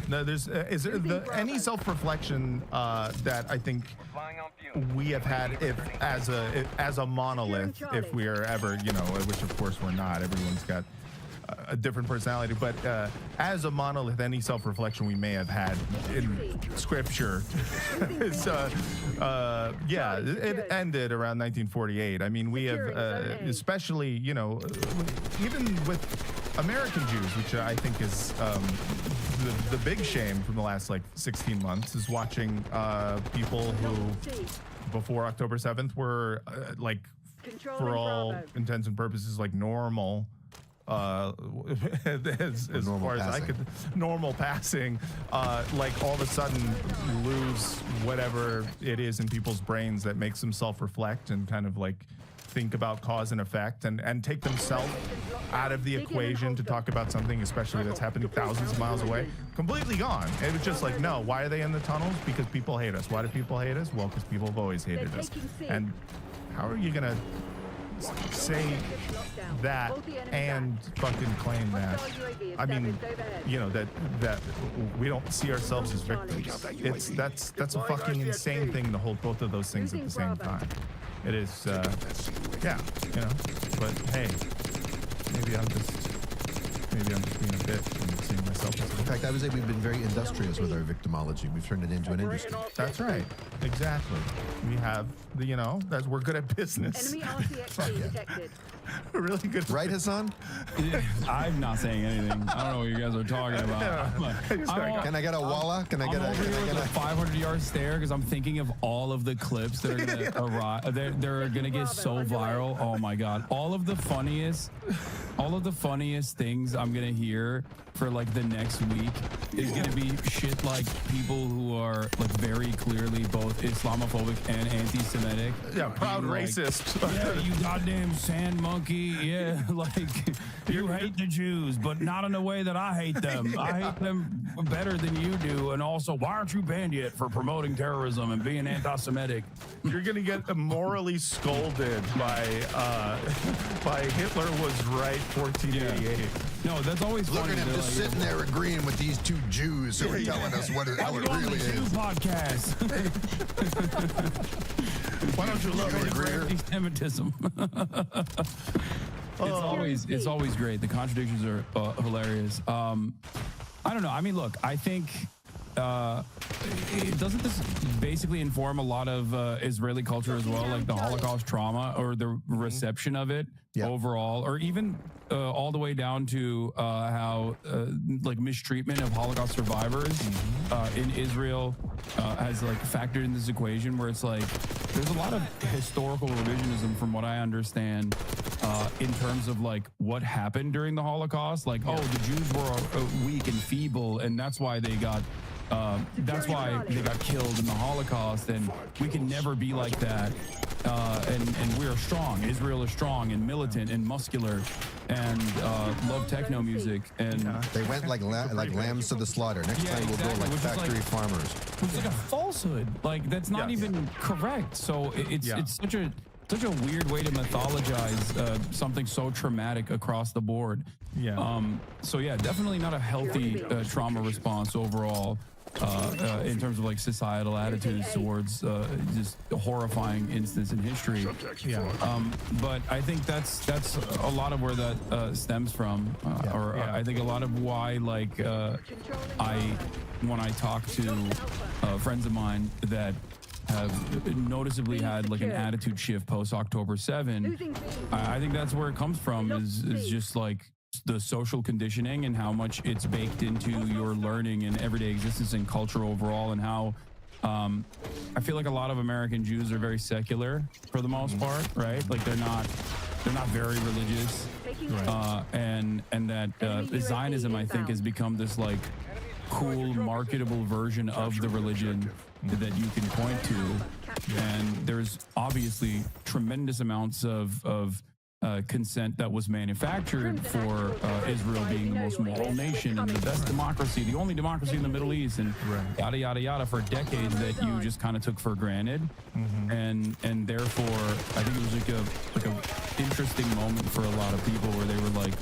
No, is there any self-reflection that I think we have had as a monolith, if we are ever, which of course we're not. Everyone's got a different personality, but as a monolith, any self-reflection we may have had in scripture is, it ended around 1948. I mean, we have, especially, even with American Jews, which I think is the big shame from the last, 16 months, is watching people who, before October 7th, were, for all intents and purposes, normal, as far as I could, normal passing, all of a sudden lose whatever it is in people's brains that makes them self-reflect and kind of think about cause and effect and take themselves out of the equation to talk about something, especially that's happening thousands of miles away, completely gone. It was just like, no, why are they in the tunnels? Because people hate us. Why do people hate us? Well, because people have always hated us. And how are you going to say that and fucking claim that? I mean, you know, that we don't see ourselves as victims. That's a fucking insane thing to hold both of those things at the same time. It is, yeah, you know, but hey, maybe I'm just being a bitch and seeing myself as In fact, I would say we've been very industrious with our victimology. We've turned it into an industry. That's right. Exactly. We have the, you know, we're good at business. Enemy RCXD detected. We're really good. Right, Hassan? I'm not saying anything. I don't know what you guys are talking about. Can I get a walla? Can I get I'm over here with a a 500-yard stare because I'm thinking of all of the clips that are gonna arrive. They're gonna get so viral. Oh my god! All of the funniest things I'm gonna hear for like the next week is gonna be shit like people who are like very clearly both Islamophobic and anti-Semitic. Yeah, proud Like, racist. yeah, you goddamn sand monkey. Yeah, like you hate the Jews, but not in the way that I hate them. I hate them better than you do. And also, why aren't you banned yet for promoting terrorism and being anti-Semitic? You're gonna get morally scolded by Hitler was right 1488. No, that's always Look funny. at him They're just like, sitting there agreeing with these two Jews who are telling us how it really Jew is. podcast. Why don't you love it? Anti-Semitism. It's always great. The contradictions are hilarious. I don't know. I mean, look, I think doesn't this basically inform a lot of Israeli culture as well, like the Holocaust trauma or the reception of it overall, or even all the way down to how like mistreatment of Holocaust survivors in Israel has like factored in this equation, where it's like there's a lot of historical revisionism from what I understand in terms of like what happened during the Holocaust. Like, oh, the Jews were weak and feeble, and that's why they got killed in the Holocaust, and we can never be like that. And we are strong. Israel is strong and militant and muscular, and love techno music. And They went like lambs to the slaughter. Next time we'll go like which is factory like- farmers. it's like a falsehood. Like that's not even correct. So it's such a weird way to mythologize something so traumatic across the board. So yeah, definitely not a healthy trauma response overall. In terms of like societal attitudes towards just a horrifying instance in history. But I think that's a lot of where that stems from, I think a lot of why like when I talk to friends of mine that have noticeably had like an attitude shift post October 7, I think that's where it comes from, is just like the social conditioning and how much it's baked into your learning and everyday existence and culture overall, and how I feel like a lot of American Jews are very secular for the most part, right? Like they're not very religious, and that Zionism, I think, has become this like cool marketable version of the religion that you can point to, and there's obviously tremendous amounts of consent that was manufactured for Israel being the most moral nation and the best democracy, the only democracy in the Middle East, and yada yada yada for decades, that you just kind of took for granted, and therefore I think it was like a interesting moment for a lot of people where they were like,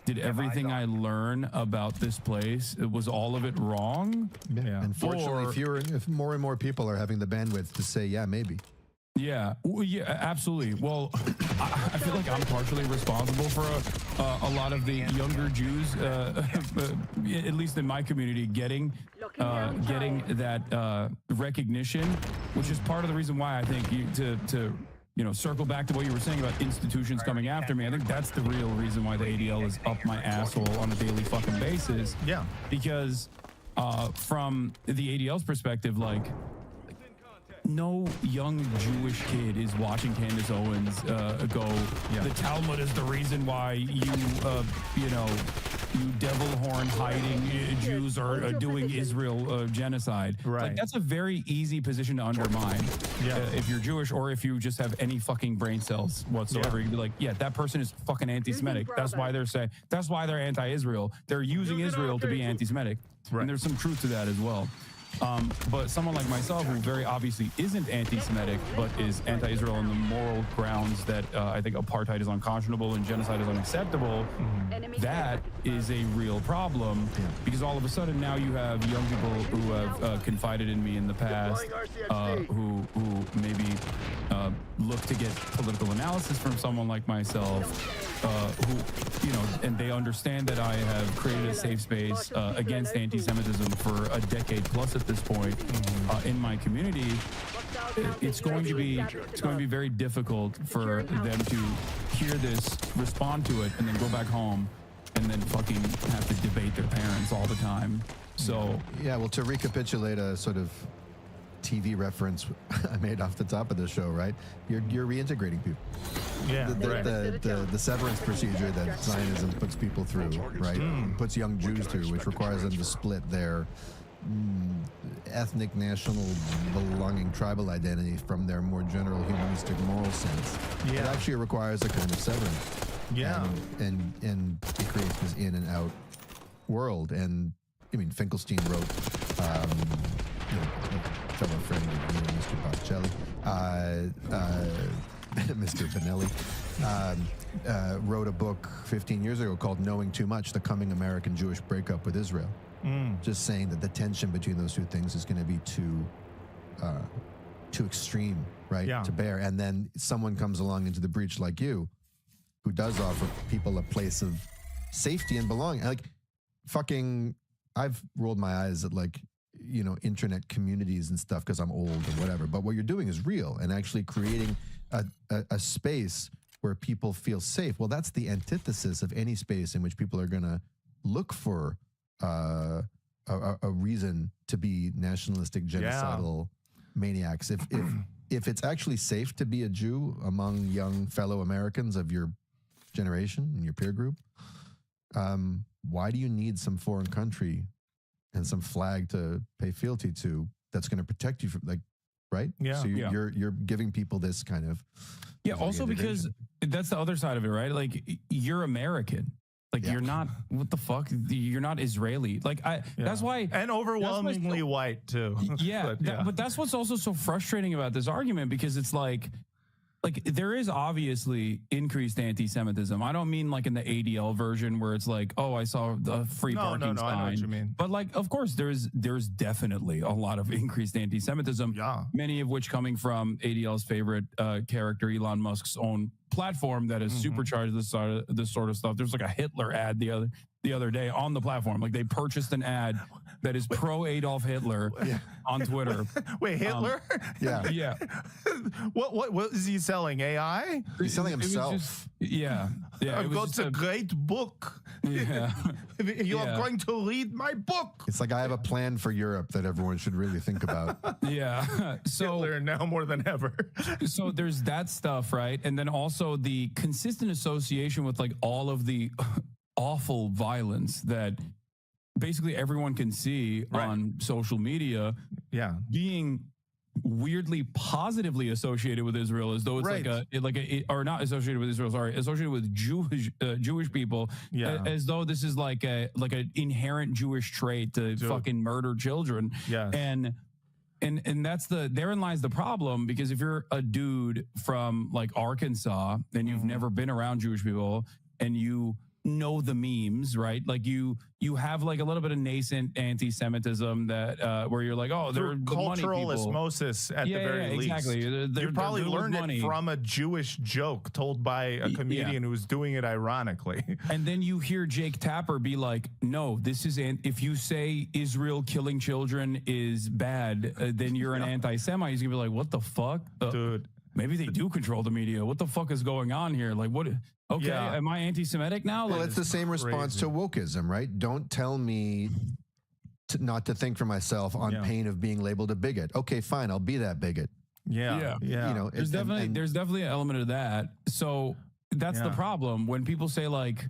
did everything I learn about this place, was all of it wrong? Unfortunately, if more and more people are having the bandwidth to say, yeah, maybe. Yeah, absolutely. Well, I feel like I'm partially responsible for a lot of the younger Jews, at least in my community, getting that recognition, which is part of the reason why I think to circle back to what you were saying about institutions coming after me. I think that's the real reason why the ADL is up my asshole on a daily fucking basis. Yeah, because from the ADL's perspective, like, no young Jewish kid is watching Candace Owens go, the Talmud is the reason why you devil horn hiding Jews are doing Israel genocide. Right. Like, that's a very easy position to undermine if you're Jewish, or if you just have any fucking brain cells whatsoever. You'd be like, yeah, that person is fucking anti-Semitic. That's why they're anti-Israel. They're using Israel to be anti-Semitic. And there's some truth to that as well. But someone like myself, who very obviously isn't anti-Semitic, but is anti-Israel on the moral grounds that I think apartheid is unconscionable and genocide is unacceptable, that is a real problem, because all of a sudden now you have young people who have confided in me in the past, who maybe look to get political analysis from someone like myself, who, and they understand that I have created a safe space against anti-Semitism for a decade plus at this point in my community. It's going to be very difficult for them to hear this, respond to it, and then go back home and then fucking have to debate their parents all the time. So yeah, well, to recapitulate a sort of TV reference I made off the top of the show, right? You're reintegrating people. Yeah, the severance procedure that Zionism puts people through, right? Puts young Jews through, which requires them to split their ethnic, national belonging, tribal identity from their more general humanistic moral sense. It actually requires a kind of severance. Yeah, and it creates this in and out world. And I mean, Finkelstein wrote. Fellow friend of Mr. Botticelli, Mr. Benelli, wrote a book 15 years ago called Knowing Too Much, The Coming American-Jewish Breakup with Israel. Just saying that the tension between those two things is going to be too extreme, right, to bear. And then someone comes along into the breach like you, who does offer people a place of safety and belonging. Like, fucking, I've rolled my eyes at, like, internet communities and stuff because I'm old or whatever. But what you're doing is real, and actually creating a space where people feel safe. Well, that's the antithesis of any space in which people are going to look for a reason to be nationalistic, genocidal maniacs. If it's actually safe to be a Jew among young fellow Americans of your generation and your peer group, why do you need some foreign country and some flag to pay fealty to that's going to protect you from, like, right? Yeah. So you're giving people this kind of also because that's the other side of it, right? Like, you're American. Like, you're not, what the fuck? You're not Israeli. Like, that's why. And overwhelmingly white too. Yeah. But that's what's also so frustrating about this argument, because it's like there is obviously increased anti-Semitism. I don't mean like in the ADL version where it's like, oh, I saw the free parking sign. I know what you mean. But, like, of course, there's definitely a lot of increased anti-Semitism. Yeah. Many of which coming from ADL's favorite character, Elon Musk's own platform that has supercharged this sort of stuff. There's like a Hitler ad the other day on the platform. Like, they purchased an ad that is pro Adolf Hitler on Twitter. Wait, Hitler? Yeah. What is he selling? AI? He's selling himself. I've got a great book. Yeah. You are going to read my book. It's like, I have a plan for Europe that everyone should really think about. So Hitler now more than ever. So there's that stuff, right? And then also the consistent association with, like, all of the awful violence that basically everyone can see on social media, being weirdly positively associated with Israel, as though it's or not associated with Israel, associated with Jewish people, as though this is like an inherent Jewish trait to fucking murder children. And that's therein lies the problem, because if you're a dude from, like, Arkansas and you've never been around Jewish people and you know the memes, right? Like, you have, like, a little bit of nascent anti-Semitism that where you're like, oh, they're the cultural money people. Osmosis at the very least. Exactly. You probably learned it from a Jewish joke told by a comedian who was doing it ironically. And then you hear Jake Tapper be like, no, this is if you say Israel killing children is bad, then you're an anti-Semite. He's gonna be like, what the fuck, dude? Maybe they do control the media. What the fuck is going on here? Like, what? Okay, am I anti-Semitic now? Well, it's the same response to wokeism, right? Don't tell me not to think for myself on pain of being labeled a bigot. Okay, fine, I'll be that bigot. Yeah. You know, There's definitely an element of that. So that's the problem when people say like,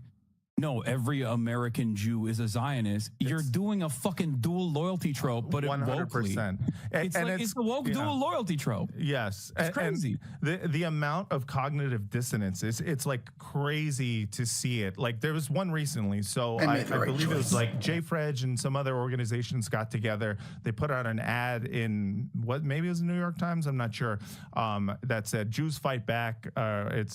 no, every American Jew is a Zionist. You're doing a fucking dual loyalty trope, but 100%. It's the woke dual loyalty trope. Yes, it's crazy. The amount of cognitive dissonance it's like crazy to see it. Like there was one recently, so I believe it was like JFreg and some other organizations got together. They put out an ad in maybe it was the New York Times. I'm not sure. That said, "Jews fight back." It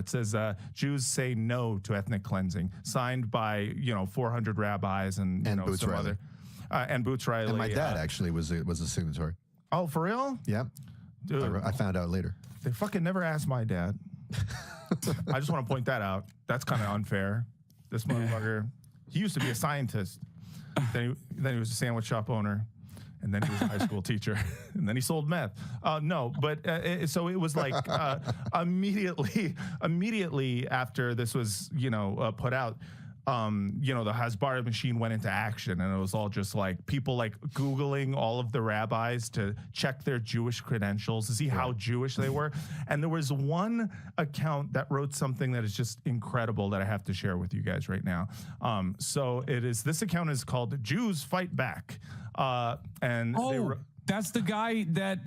says Jews say no to ethnic cleansing. Signed by 400 rabbis and Boots some Riley. other and Boots Riley. And my dad actually was a signatory. Oh, for real? Yeah. Dude, I found out later. they fucking never asked my dad. I just want to point that out. That's kind of unfair. This motherfucker, he used to be a scientist. Then he was a sandwich shop owner. And then he was a high school teacher, and then he sold meth. So it was like immediately after this was put out, the Hasbara machine went into action, and it was all just like people like Googling all of the rabbis to check their Jewish credentials to see how Jewish they were. And there was one account that wrote something that is just incredible that I have to share with you guys right now. This account is called Jews Fight Back. That's the guy that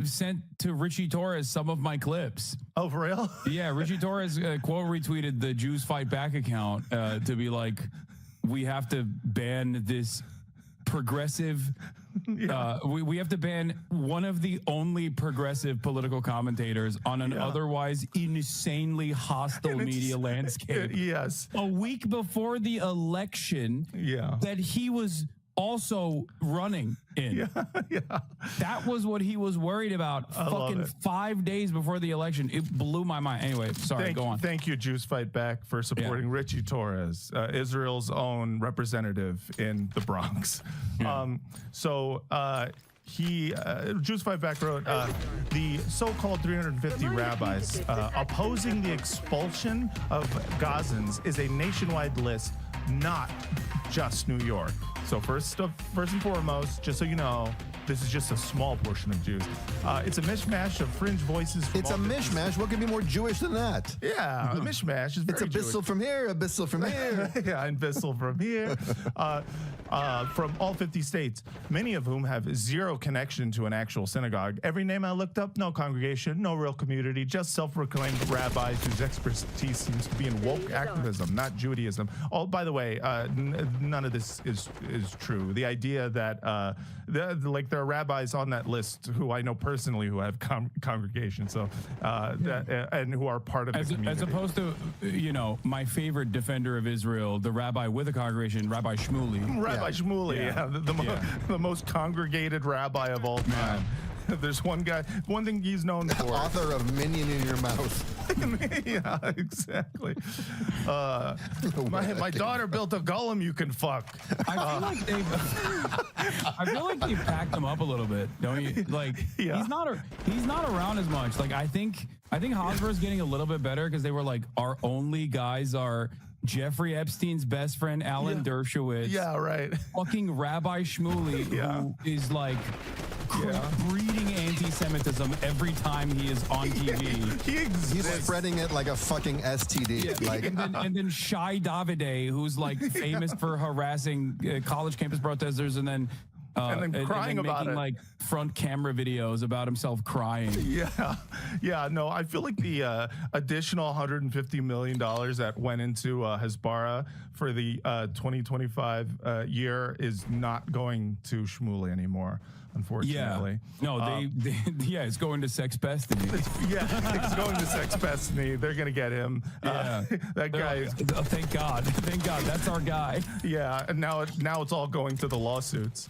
sent to Richie Torres some of my clips. Oh, for real? Yeah, Richie Torres quote retweeted the Jews Fight Back account to be like, we have to ban this progressive. We have to ban one of the only progressive political commentators on an otherwise insanely hostile media landscape. Yes. A week before the election that he was also running in. That was what he was worried about. Fucking 5 days before the election. It blew my mind. Anyway, sorry, go on. Thank you, Jews Fight Back, for supporting Richie Torres, Israel's own representative in the Bronx. Jews Fight Back wrote, the so-called 350 rabbis opposing the expulsion of Gazans is a nationwide list, not just New York. So first and foremost, just so you know, this is just a small portion of Jews. It's a mishmash of fringe voices. It's a mishmash. What could be more Jewish than that? Yeah, a mishmash is very It's a Bissell from here, a Bissell from here. and Bissell from here. From all 50 states, many of whom have zero connection to an actual synagogue. Every name I looked up, no congregation, no real community, just self-proclaimed rabbis whose expertise seems to be in woke activism, not Judaism. Oh, by the way, none of this is true. The idea that there are rabbis on that list who I know personally who have congregations, so and who are part of the community. As opposed to, my favorite defender of Israel, the rabbi with a congregation, Rabbi Shmuley. Rabbi Shmuley, the most congregated rabbi of all time. There's one thing he's known for. Author of Minion in Your Mouth. Yeah, exactly. My daughter built a golem you can fuck. I feel like they packed him up a little bit, don't you? Like he's not around as much. Like I think Hosmer's getting a little bit better because they were like, our only guys are Jeffrey Epstein's best friend, Alan Dershowitz. Yeah, right. Fucking Rabbi Shmuley, who is like breeding anti-Semitism every time he is on TV. He's spreading it like a fucking STD. And then Shai Davide, who's like famous for harassing college campus protesters, and then crying about making it. like front camera videos about himself crying. No, I feel like the additional $150 million that went into Hasbara for the 2025 year is not going to Shmuley anymore, unfortunately. It's going to Sex Destiny. It's going to Sex Destiny. They're gonna get him. That guy. Thank God. Thank God. That's our guy. Yeah, and now it's all going to the lawsuits.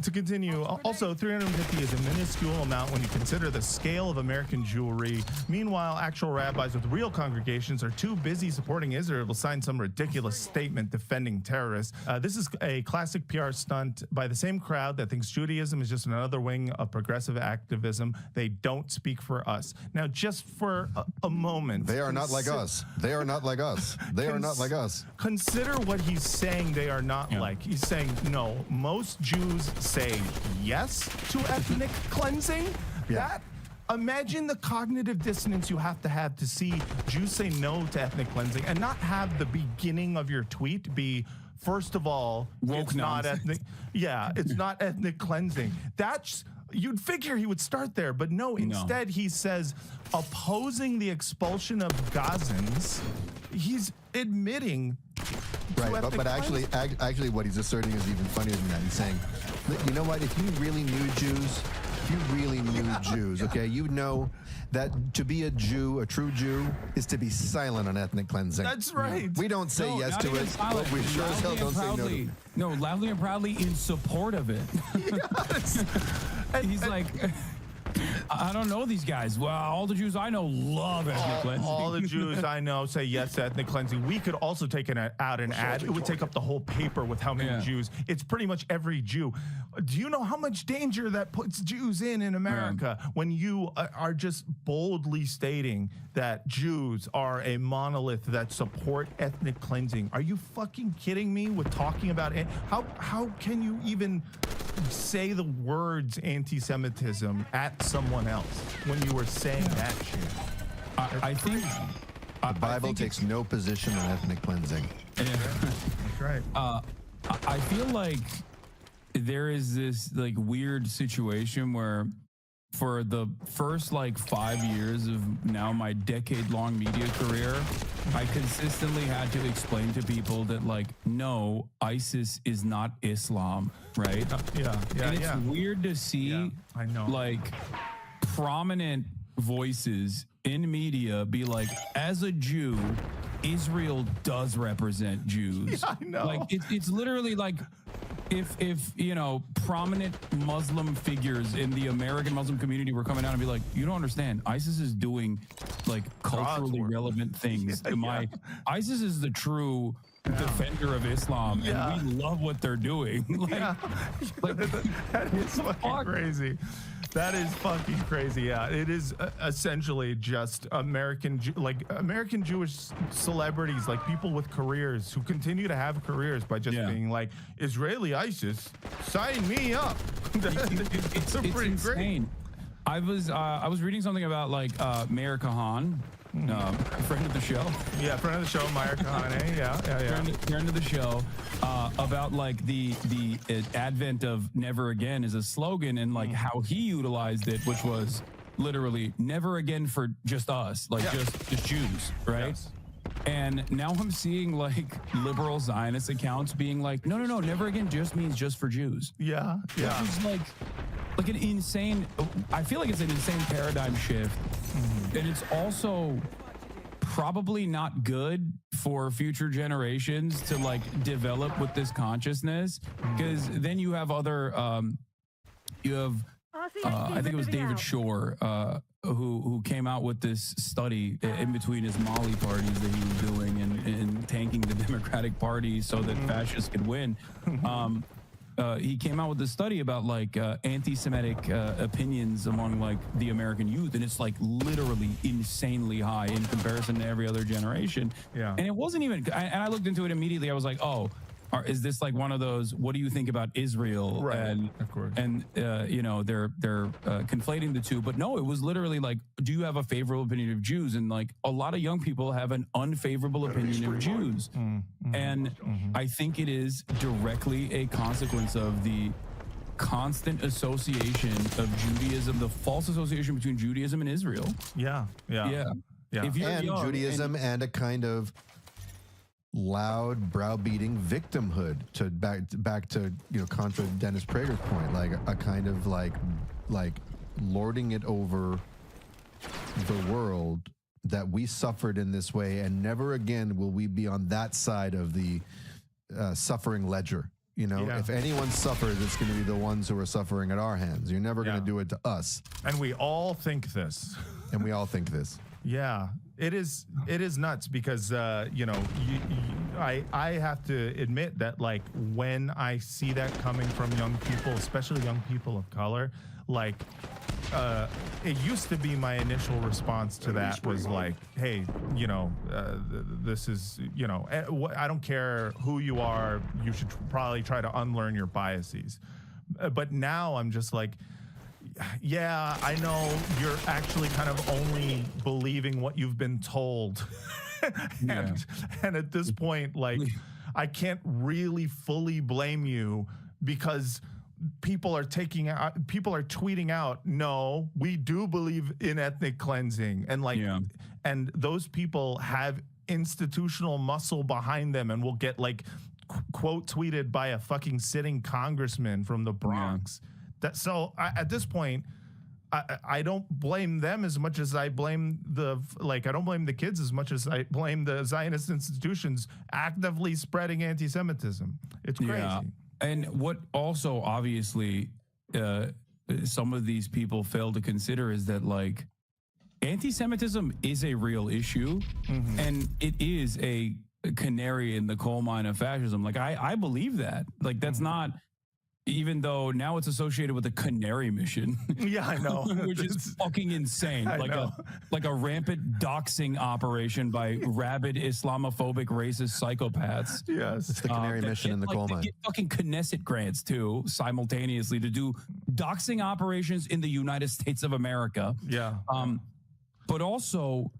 To continue, also 350 is a minuscule amount when you consider the scale of American Jewry. Meanwhile, actual rabbis with real congregations are too busy supporting Israel to sign some ridiculous statement defending terrorists. This is a classic PR stunt by the same same crowd that thinks Judaism is just another wing of progressive activism. They don't speak for us. Now, just for a moment. They are not like us. They are not like us. They are not like us. Consider what he's saying they are not like. He's saying, no, most Jews say yes to ethnic cleansing. Imagine the cognitive dissonance you have to see Jews say no to ethnic cleansing and not have the beginning of your tweet be, first of all, it's not ethnic. Yeah, it's not ethnic cleansing. That's, you'd figure he would start there, but no, instead he says opposing the expulsion of Gazans. He's admitting right, but actually what he's asserting is even funnier than that. He's saying, you know what, if you really knew Jews, okay, you know that to be a Jew, a true Jew, is to be silent on ethnic cleansing. That's right. We don't say yes to it, but we sure as hell don't say no to it. No, loudly and proudly in support of it. Yes. He's like, I don't know these guys. Well, all the Jews I know love ethnic cleansing. All the Jews I know say yes to ethnic cleansing. We could also take out an ad. It would take up the whole paper with how many Jews. It's pretty much every Jew. Do you know how much danger that puts Jews in America when you are just boldly stating that Jews are a monolith that support ethnic cleansing? Are you fucking kidding me with talking about it? How can you even say the words anti-Semitism at someone else when you were saying that shit? I think the Bible takes no position on ethnic cleansing. That's right. I feel like there is this like weird situation where for the first like 5 years of now my decade-long media career, I consistently had to explain to people that like, no, ISIS is not Islam, right? And it's weird to see I know. like prominent voices in media be like, as a Jew, Israel does represent Jews. Yeah, I know. Like it's literally like if you know prominent Muslim figures in the American Muslim community were coming out and be like, you don't understand, ISIS is doing like culturally relevant things. ISIS is the true defender of Islam, and we love what they're doing. Like, that is fucking crazy. That is fucking crazy. Yeah, it is essentially just American Jewish celebrities, like people with careers who continue to have careers by just being like, Israeli ISIS, sign me up. It's insane. Great. I was reading something about like Mayor Kahan, friend of the show. Yeah, friend of the show, Meir Kahane. Yeah. Friend of the show, about like the advent of never again as a slogan and like how he utilized it, which was literally never again for just us, like just Jews, right? Yes. And now I'm seeing like liberal Zionist accounts being like, no, never again just means just for Jews. Yeah. Which is like an insane, I feel like it's an insane paradigm shift. And it's also probably not good for future generations to like develop with this consciousness, because then you have other, I think it was David Shore, who came out with this study in between his Mali parties that he was doing and tanking the Democratic Party so that fascists could win. He came out with a study about like anti-Semitic opinions among like the American youth, and it's like literally insanely high in comparison to every other generation. Yeah, and it wasn't even. And I looked into it immediately. I was like, oh, is this like one of those? What do you think about Israel? Right, and of course. And you know they're conflating the two, but no, it was literally like, do you have a favorable opinion of Jews? And like a lot of young people have an unfavorable opinion of Jews, and I think it is directly a consequence of the constant association of Judaism, the false association between Judaism and Israel. Yeah. If you're and young, Judaism and a kind of loud browbeating victimhood, to back to contra Dennis Prager's point, like a kind of like lording it over the world, that we suffered in this way and never again will we be on that side of the suffering ledger. If anyone suffers, it's going to be the ones who are suffering at our hands. You're never going to do it to us. And we all think this. And we all think this. Yeah, it is nuts because I have to admit that, like, when I see that coming from young people, especially young people of color, like, it used to be my initial response to that was like, hey, you know, this is, you know, I don't care who you are, you should probably try to unlearn your biases. But now I'm just like, yeah, I know you're actually kind of only believing what you've been told. And at this point, like, I can't really fully blame you, because people are tweeting out, no, we do believe in ethnic cleansing, and like, and those people have institutional muscle behind them and will get like quote tweeted by a fucking sitting congressman from the Bronx. At this point, I don't blame them as much as I blame I don't blame the kids as much as I blame the Zionist institutions actively spreading anti-Semitism. It's crazy. Yeah. And what also obviously some of these people fail to consider is that, like, anti-Semitism is a real issue, and it is a canary in the coal mine of fascism. Like, I believe that. Like, that's not, even though now it's associated with the Canary mission. Yeah, I know. Which is fucking insane. Like a rampant doxing operation by rabid Islamophobic racist psychopaths. Yes. It's the Canary mission in the coal mine. They get fucking Knesset grants too, simultaneously, to do doxing operations in the United States of America. Yeah. But also,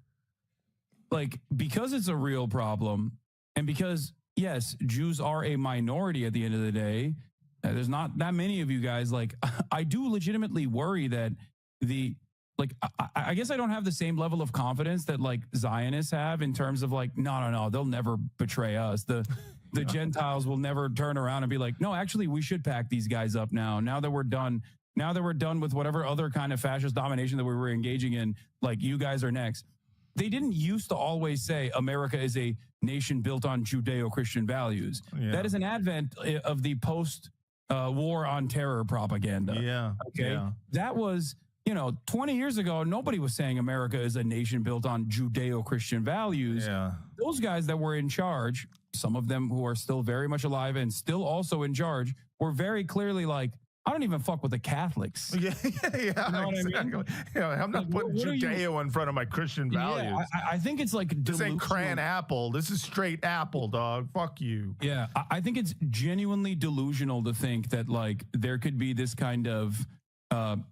like, because it's a real problem, and because, yes, Jews are a minority at the end of the day, there's not that many of you guys. Like, I do legitimately worry that I guess I don't have the same level of confidence that, like, Zionists have, in terms of, like, no, they'll never betray us. The Gentiles will never turn around and be like, no, actually, we should pack these guys up now that we're done. Now that we're done with whatever other kind of fascist domination that we were engaging in, like, you guys are next. They didn't used to always say America is a nation built on Judeo-Christian values. Yeah. That is an advent of the post-war on terror propaganda. Yeah. Okay. Yeah. That was, 20 years ago, nobody was saying America is a nation built on Judeo-Christian values. Yeah. Those guys that were in charge, some of them who are still very much alive and still also in charge, were very clearly like, I don't even fuck with the Catholics. Yeah, you know what exactly. I mean? Yeah, I'm not putting Judeo in front of my Christian values. Yeah, I think it's like this ain't cran apple. This is straight apple, dog. Fuck you. Yeah, I think it's genuinely delusional to think that, like, there could be this kind of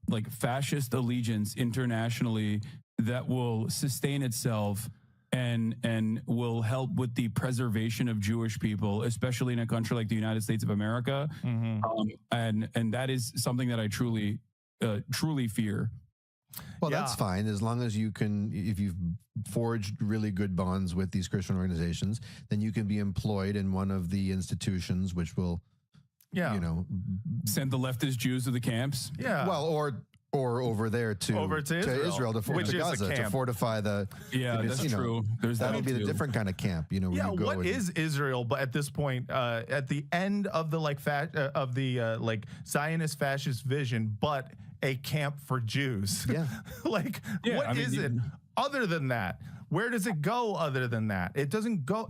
like fascist allegiance internationally that will sustain itself and will help with the preservation of Jewish people, especially in a country like the United States of America. And that is something that I truly fear. Well, that's fine, as long as you can, if you've forged really good bonds with these Christian organizations, then you can be employed in one of the institutions which will, send the leftist Jews to the camps. Yeah. Well, or over there to Israel to Gaza to fortify the. Yeah, that's true. That'll be a different kind of camp, What is Israel? But at this point, at the end of the like Zionist fascist vision, but a camp for Jews. Yeah. What is it other than that? Where does it go other than that? It doesn't go.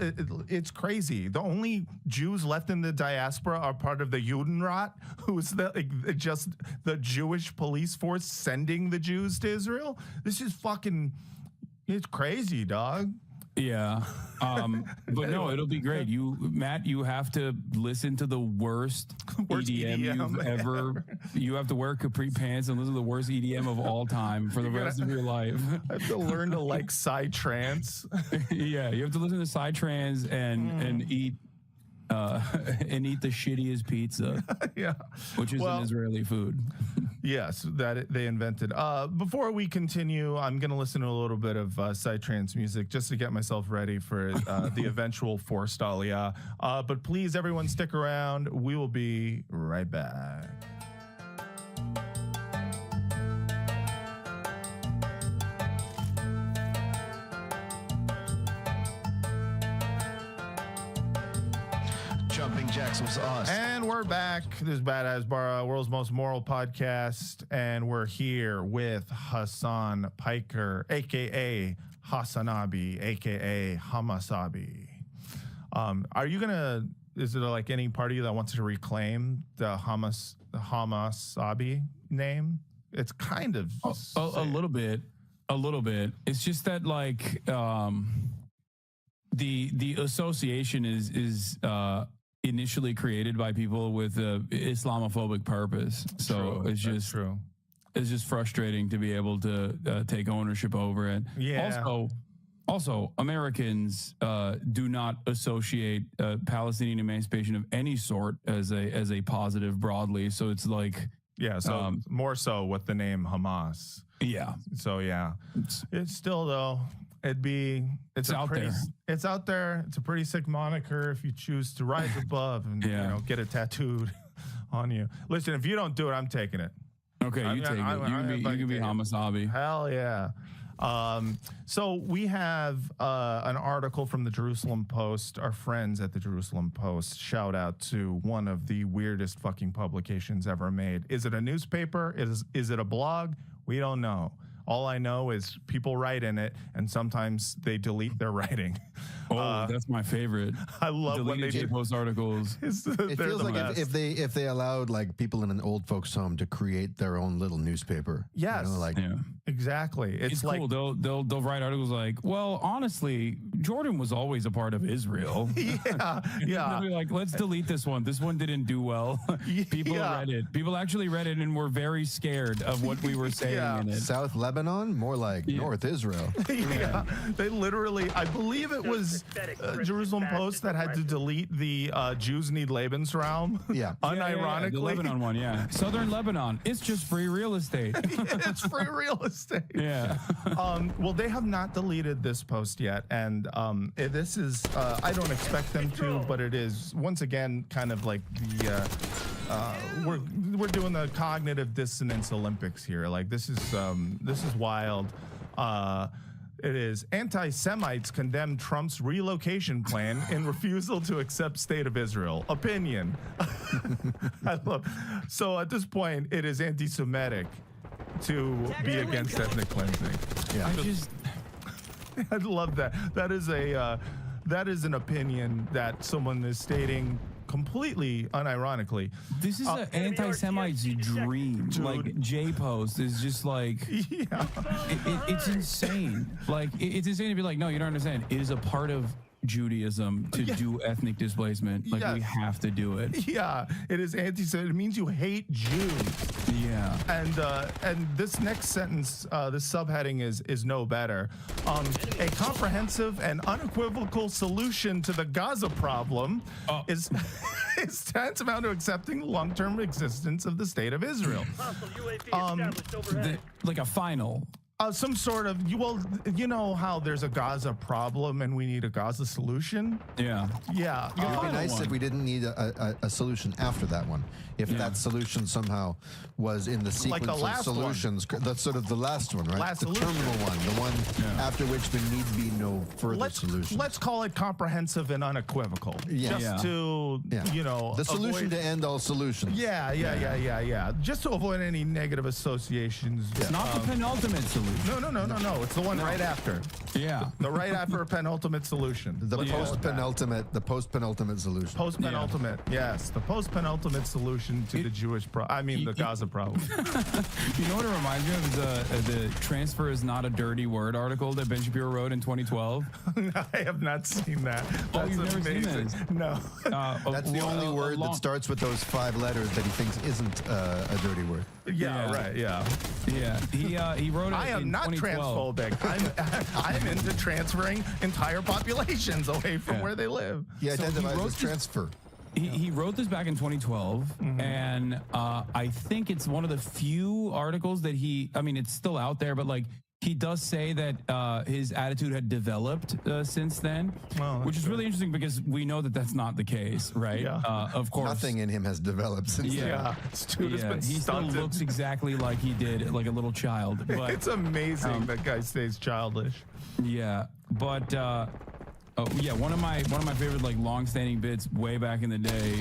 It's crazy. The only Jews left in the diaspora are part of the Judenrat, who's just the Jewish police force sending the Jews to Israel. This is fucking. It's crazy, dog. Yeah. But no, it'll be great. Matt, you have to listen to the worst EDM you've ever. You have to wear capri pants and listen to the worst EDM of all time for the rest of your life. I have to learn to like psytrance. Yeah, you have to listen to psytrance and eat the shittiest pizza. Yeah, which is an Israeli food. Yes, that they invented. Before we continue, I'm going to listen to a little bit of psytrance music just to get myself ready for the eventual forced aliyah. But please, everyone, stick around. We will be right back. Jumping Jacks was us. And we're back. This is Badass Bar, world's most moral podcast, and we're here with Hassan Piker, aka Hassanabi, aka Hamasabi. Are you gonna? Is there like any party that wants to reclaim the Hamas-Abi name? It's kind of a little bit. It's just that like the association is initially created by people with a Islamophobic purpose. So it's just true. It's just frustrating to be able to take ownership over it. Yeah. Also, Americans do not associate Palestinian emancipation of any sort as a positive broadly. So it's like more so with the name Hamas. Yeah. So yeah, it's still though. It's out there. It's out there. It's a pretty sick moniker if you choose to rise above and get it tattooed on you. Listen, if you don't do it, I'm taking it. Okay, you take it. You can be Hamas-Abi. Hell yeah. So we have an article from the Jerusalem Post. Our friends at the Jerusalem Post, shout out to one of the weirdest fucking publications ever made. Is it a newspaper? Is it a blog? We don't know. All I know is people write in it, and sometimes they delete their writing. Oh, that's my favorite. I love when they post articles. It feels like if they allowed like people in an old folks' home to create their own little newspaper. Yes, exactly. It's like cool. They'll write articles like, well, honestly, Jordan was always a part of Israel. Yeah. They'll be like, let's delete this one. This one didn't do well. People read it. People actually read it and were very scared of what we were saying in it. South Lebanon, more like North Israel. Yeah, they literally, I believe it was Jerusalem Post that had to delete the Jews need Lebensraum. Yeah. Unironically. The Lebanon one, Southern Lebanon. It's just free real estate. It's free real estate. Yeah. Well, they have not deleted this post yet. And this is, I don't expect them to, but it is, once again, kind of like the, we're doing the cognitive dissonance Olympics here. Like this is wild. It is anti-Semites condemn Trump's relocation plan in refusal to accept State of Israel. Opinion. I love. So at this point, it is anti-Semitic to be against ethnic cleansing. Yeah. I love that. That is an opinion that someone is stating completely unironically. This is an anti-Semite's dream. Dude. Like J-Post is just like, it's insane. Like it's insane to be like, no, you don't understand. It is a part of Judaism to do ethnic displacement. Like we have to do it. Yeah, it is anti-Semitic. It means you hate Jews. Yeah. And this next sentence, this subheading is no better. A comprehensive and unequivocal solution to the Gaza problem is tantamount to accepting the long-term existence of the State of Israel. Like a final. Some sort of, you know how there's a Gaza problem and we need a Gaza solution? Yeah. Yeah. It would be nice if we didn't need a solution after that one. If that solution somehow was in the sequence of solutions. That's sort of the last one, right? The terminal one, the one after which there need be no further solution. Let's call it comprehensive and unequivocal. Just to, the solution to end all solutions. Yeah. Just to avoid any negative associations. It's not the penultimate solution. No. It's the one right after. Yeah. The right after a penultimate solution. The post-penultimate solution. Post-penultimate, yes. The post-penultimate solution to the the Gaza problem. You know what it reminds me of? Is the transfer is not a dirty word article that Ben Shapiro wrote in 2012. I have not seen that. That's you've never amazing. Seen this? No. That's the only word that starts with those 5 letters that he thinks isn't a dirty word. Right. He wrote it. I am not 2012. transphobic. I'm into transferring entire populations away from where they live. He identifies as transfer. He wrote this back in 2012, and I think it's one of the few articles that it's still out there, but like he does say that his attitude had developed since then, which is really interesting because we know that that's not the case, right? Yeah. Of course. Nothing in him has developed since then. He still looks exactly like he did, like a little child. But it's amazing that guy stays childish. Yeah, but one of my favorite like long-standing bits way back in the day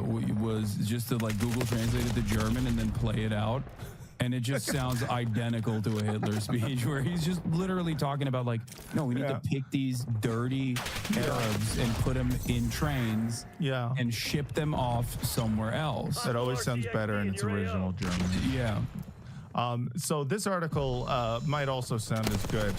was just to like Google translate it to German and then play it out. And it just sounds identical to a Hitler speech where he's just literally talking about like, no, we need to pick these dirty Arabs and put them in trains and ship them off somewhere else. It always sounds better in its original German. Yeah. So this article might also sound as good,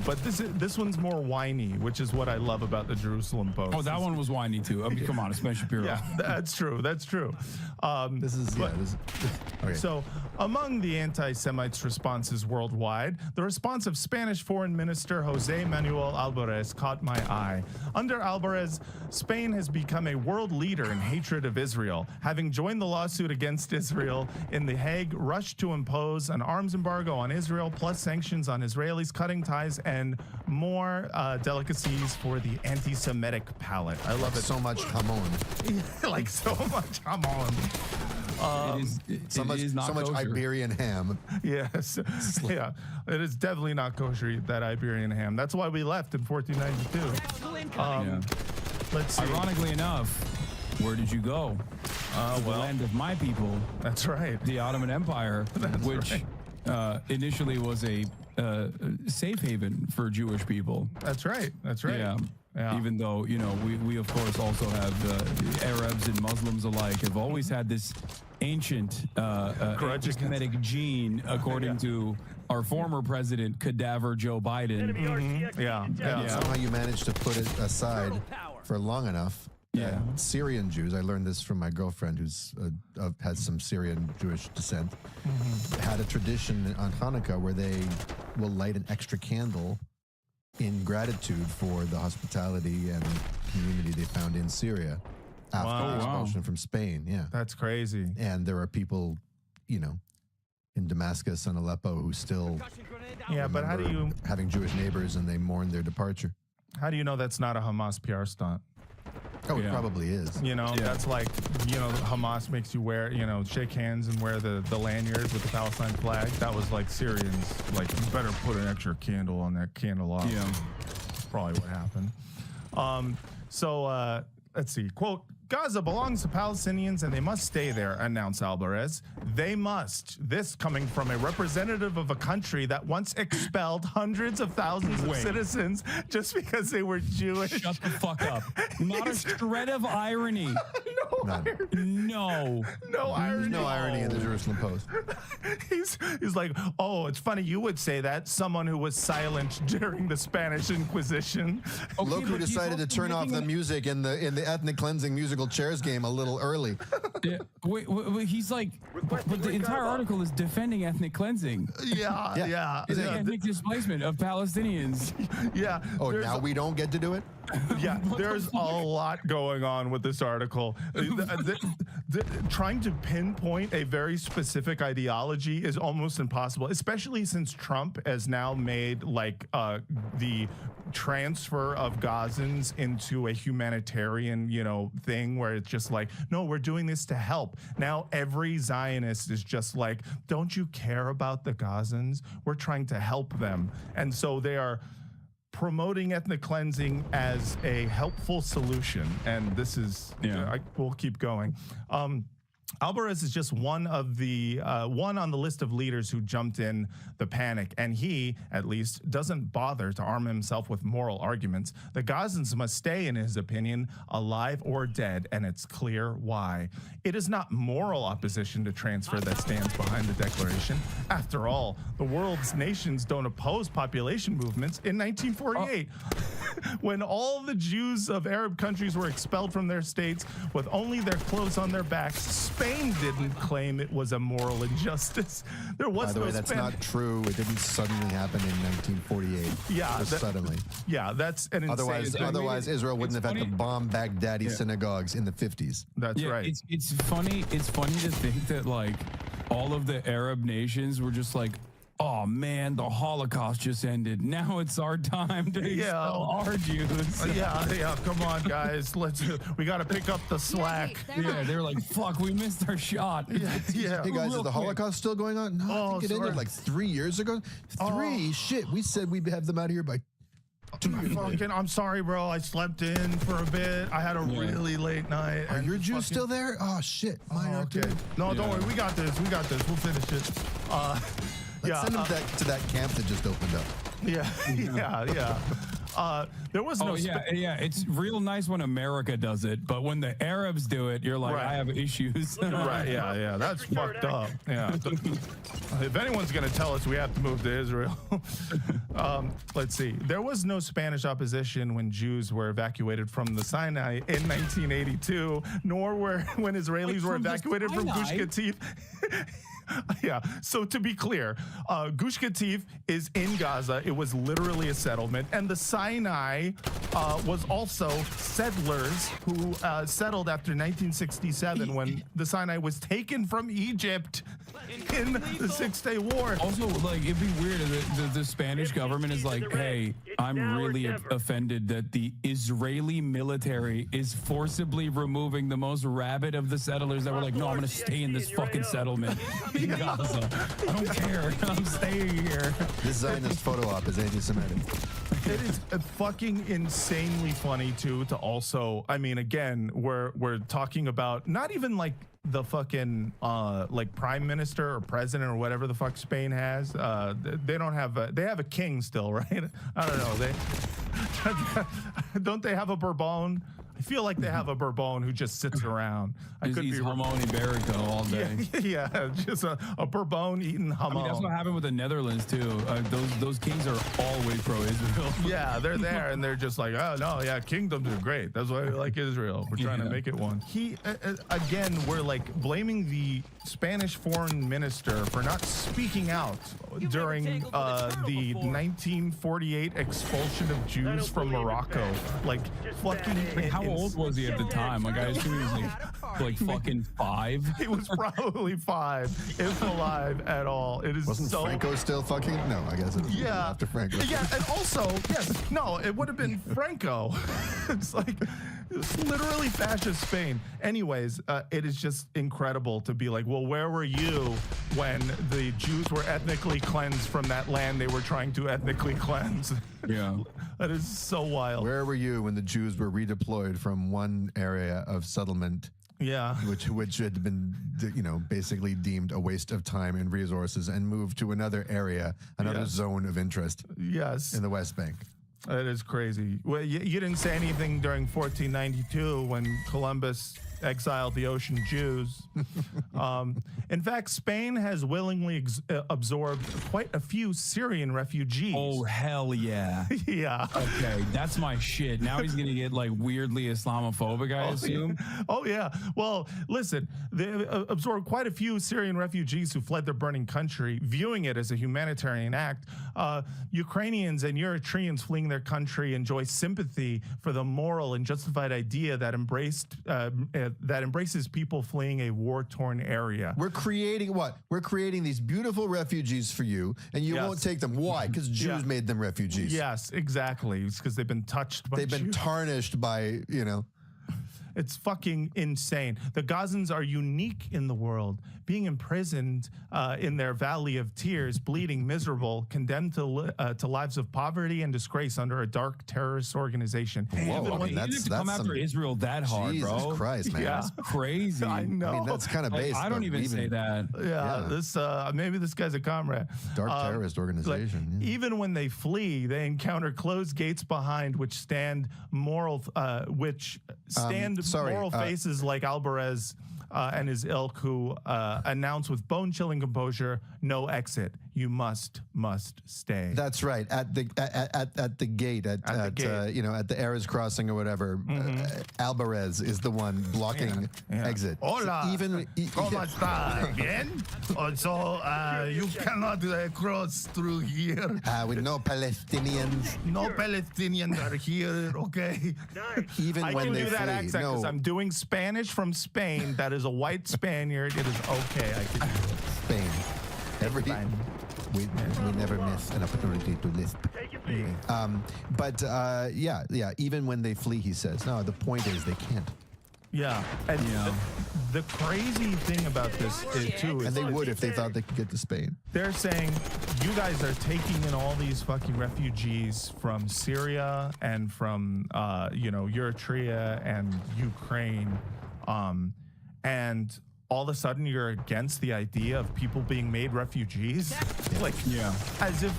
but this one's more whiny, which is what I love about the Jerusalem Post. Oh, that one was whiny too. I mean, come on, it's Ben Shapiro. Yeah, that's true. That's true. Okay. So, among the anti-Semites' responses worldwide, the response of Spanish Foreign Minister Jose Manuel Alvarez caught my eye. Under Alvarez, Spain has become a world leader in hatred of Israel, having joined the lawsuit against Israel in The Hague, rushed to impose an arms embargo on Israel, plus sanctions on Israelis, cutting ties, and more delicacies for the anti-Semitic palate. I love it. So much hamon. Like so much hamon. So much Iberian ham. Yes. Yeah. It is definitely not kosher, that Iberian ham. That's why we left in 1492. Let's see. Ironically enough, where did you go? The land of my people. That's right. The Ottoman Empire, which initially was a safe haven for Jewish people. That's right. That's right. Yeah. Yeah. Even though, you know, we of course also have Arabs and Muslims alike have always had this ancient anti-Semitic gene, according to our former president, cadaver Joe Biden. Somehow you managed to put it aside for long enough. Yeah. Syrian Jews, I learned this from my girlfriend who's has some Syrian Jewish descent, had a tradition on Hanukkah where they will light an extra candle in gratitude for the hospitality and community they found in Syria after the expulsion from Spain. Yeah. That's crazy. And there are people, you know, in Damascus and Aleppo who still but how do you having Jewish neighbors and they mourn their departure. How do you know that's not a Hamas PR stunt? Oh, it probably is. You know, that's like, you know, Hamas makes you wear, you know, shake hands and wear the lanyard with the Palestine flag. That was like Syrians, like, you better put an extra candle on that candelabra. Yeah. That's probably what happened. Let's see. Quote, Gaza belongs to Palestinians and they must stay there, announced Alvarez. They must. This coming from a representative of a country that once expelled hundreds of thousands of citizens just because they were Jewish. Shut the fuck up. Not a shred of irony. No irony. There's no irony in the Jerusalem Post. He's like, oh, it's funny you would say that. Someone who was silent during the Spanish Inquisition. Okay, look who decided to turn off the music in the ethnic cleansing musical chairs game a little early. Yeah. Wait, he's like, but the entire article is defending ethnic cleansing. Yeah. It's like ethnic displacement of Palestinians. Yeah. Oh, now we don't get to do it? Yeah, there's a lot going on with this article. Trying to pinpoint a very specific ideology is almost impossible, especially since Trump has now made like the transfer of Gazans into a humanitarian, you know, thing where it's just like, no, we're doing this to help. Now every Zionist is just like, don't you care about the Gazans? We're trying to help them. And so they are promoting ethnic cleansing as a helpful solution, and this is we'll keep going. Alvarez is just one of the one on the list of leaders who jumped in the panic, and he, at least, doesn't bother to arm himself with moral arguments. The Gazans must stay, in his opinion, alive or dead, and it's clear why. It is not moral opposition to transfer that stands behind the declaration. After all, the world's nations don't oppose population movements. In 1948, when all the Jews of Arab countries were expelled from their states with only their clothes on their backs, Spain didn't claim it was a moral injustice. There was By the way, that's not true. It didn't suddenly happen in 1948. Yeah, suddenly. Yeah, that's an insane. Otherwise, Israel wouldn't have had to bomb Baghdadi synagogues in the 50s. That's right. It's funny. It's funny to think that like all of the Arab nations were just like, oh man, the Holocaust just ended. Now it's our time to expel our Jews. Yeah. Come on, guys. We got to pick up the slack. Yeah, they're like, fuck, we missed our shot. Yeah. Hey guys, is the Holocaust still going on? No, I think it ended like 3 years ago. Shit. We said we'd have them out of here by I'm sorry, bro. I slept in for a bit. I had a really late night. Are your Jews still there? Oh shit, mine are too. No, don't worry. We got this. We'll finish it. Let's send them to that camp that just opened up. Yeah. There was no. It's real nice when America does it, but when the Arabs do it, you're like, I have issues. Right? Yeah. That's fucked up. Yeah. If anyone's gonna tell us we have to move to Israel, let's see. There was no Spanish opposition when Jews were evacuated from the Sinai in 1982, nor when Israelis were evacuated from Gush Katif. Yeah. So to be clear, Gush Katif is in Gaza. It was literally a settlement, and the Sinai was also settlers who settled after 1967 when the Sinai was taken from Egypt in the Six-Day War. Also, like, it'd be weird if the Spanish government is like, hey, I'm really offended that the Israeli military is forcibly removing the most rabid of the settlers that were like, no, I'm going to stay in this fucking settlement in Gaza. I don't care. I'm staying here. This Zionist photo op is anti-Semitic. It is fucking insanely funny too. To also, I mean, again, we're talking about not even like the fucking like prime minister or president or whatever the fuck Spain has. They don't have they have a king still, right? I don't know. Don't they have a Bourbon? I feel like they have a Bourbon who just sits around. He's Hamon Iberico all day. Yeah, just a Bourbon eating Hamon. I mean, that's what happened with the Netherlands too. Those kings are always pro-Israel. Yeah, they're there and they're just like, oh no, yeah, kingdoms are great. That's why we like Israel. We're trying to make it one. Again, we're like blaming the Spanish foreign minister for not speaking out during the 1948 expulsion of Jews from Morocco. Like fucking. How old was he at the time? Like, I assume he was like fucking 5. He was probably 5, if alive at all. It is Wasn't Franco still fucking? No, I guess it was after Franco. Yeah, and also, yes, no, it would have been Franco. It's like, it's literally fascist Spain. Anyways, it is just incredible to be like, well, where were you when the Jews were ethnically cleansed from that land they were trying to ethnically cleanse? Yeah. That is so wild. Where were you when the Jews were redeployed from one area of settlement? Yeah. Which had been, basically deemed a waste of time and resources and moved to another area, another zone of interest. Yes. In the West Bank. That is crazy. Well, you didn't say anything during 1492 when Columbus exiled the ocean Jews. In fact, Spain has willingly absorbed quite a few Syrian refugees. Oh, hell yeah. Yeah. Okay, that's my shit. Now he's going to get like weirdly Islamophobic, I assume. Yeah. Oh, yeah. Well, listen, they absorbed quite a few Syrian refugees who fled their burning country, viewing it as a humanitarian act. Ukrainians and Eritreans fleeing their country enjoy sympathy for the moral and justified idea that embraces people fleeing a war-torn area. We're creating what? We're creating these beautiful refugees for you, and you won't take them. Why? Because Jews made them refugees. Yes, exactly. It's because they've been touched by Jews. They've been tarnished by, It's fucking insane. The Gazans are unique in the world, being imprisoned in their valley of tears, bleeding, miserable, condemned to lives of poverty and disgrace under a dark terrorist organization. Whoa, You have to come after Israel that hard, Jesus bro. Christ, man. Yeah. That's crazy. I know. I mean, that's kind of based. I don't even say that. Yeah, this maybe this guy's a comrade. Dark terrorist organization. Even when they flee, they encounter closed gates behind which stand moral faces like Alvarez and his ilk, who announce with bone-chilling composure, "No exit. You must stay." That's right. At the gate, at the Eras crossing or whatever, Alvarez is the one blocking exit. Hola. Even ¿Cómo está? Bien? So you cannot cross through here. with no Palestinians. No Palestinians are here, okay? Even I when can they do that flee. accent because I'm doing Spanish from Spain. That is a white Spaniard. It is okay. I can do it. Spain. We never miss an opportunity to lisp. Even when they flee, he says, no, the point is they can't. Yeah. And the crazy thing about this is, too, And is they would if they thought they could get to Spain. they're saying you guys are taking in all these fucking refugees from Syria and from Eritrea and Ukraine, and all of a sudden you're against the idea of people being made refugees. Like, as if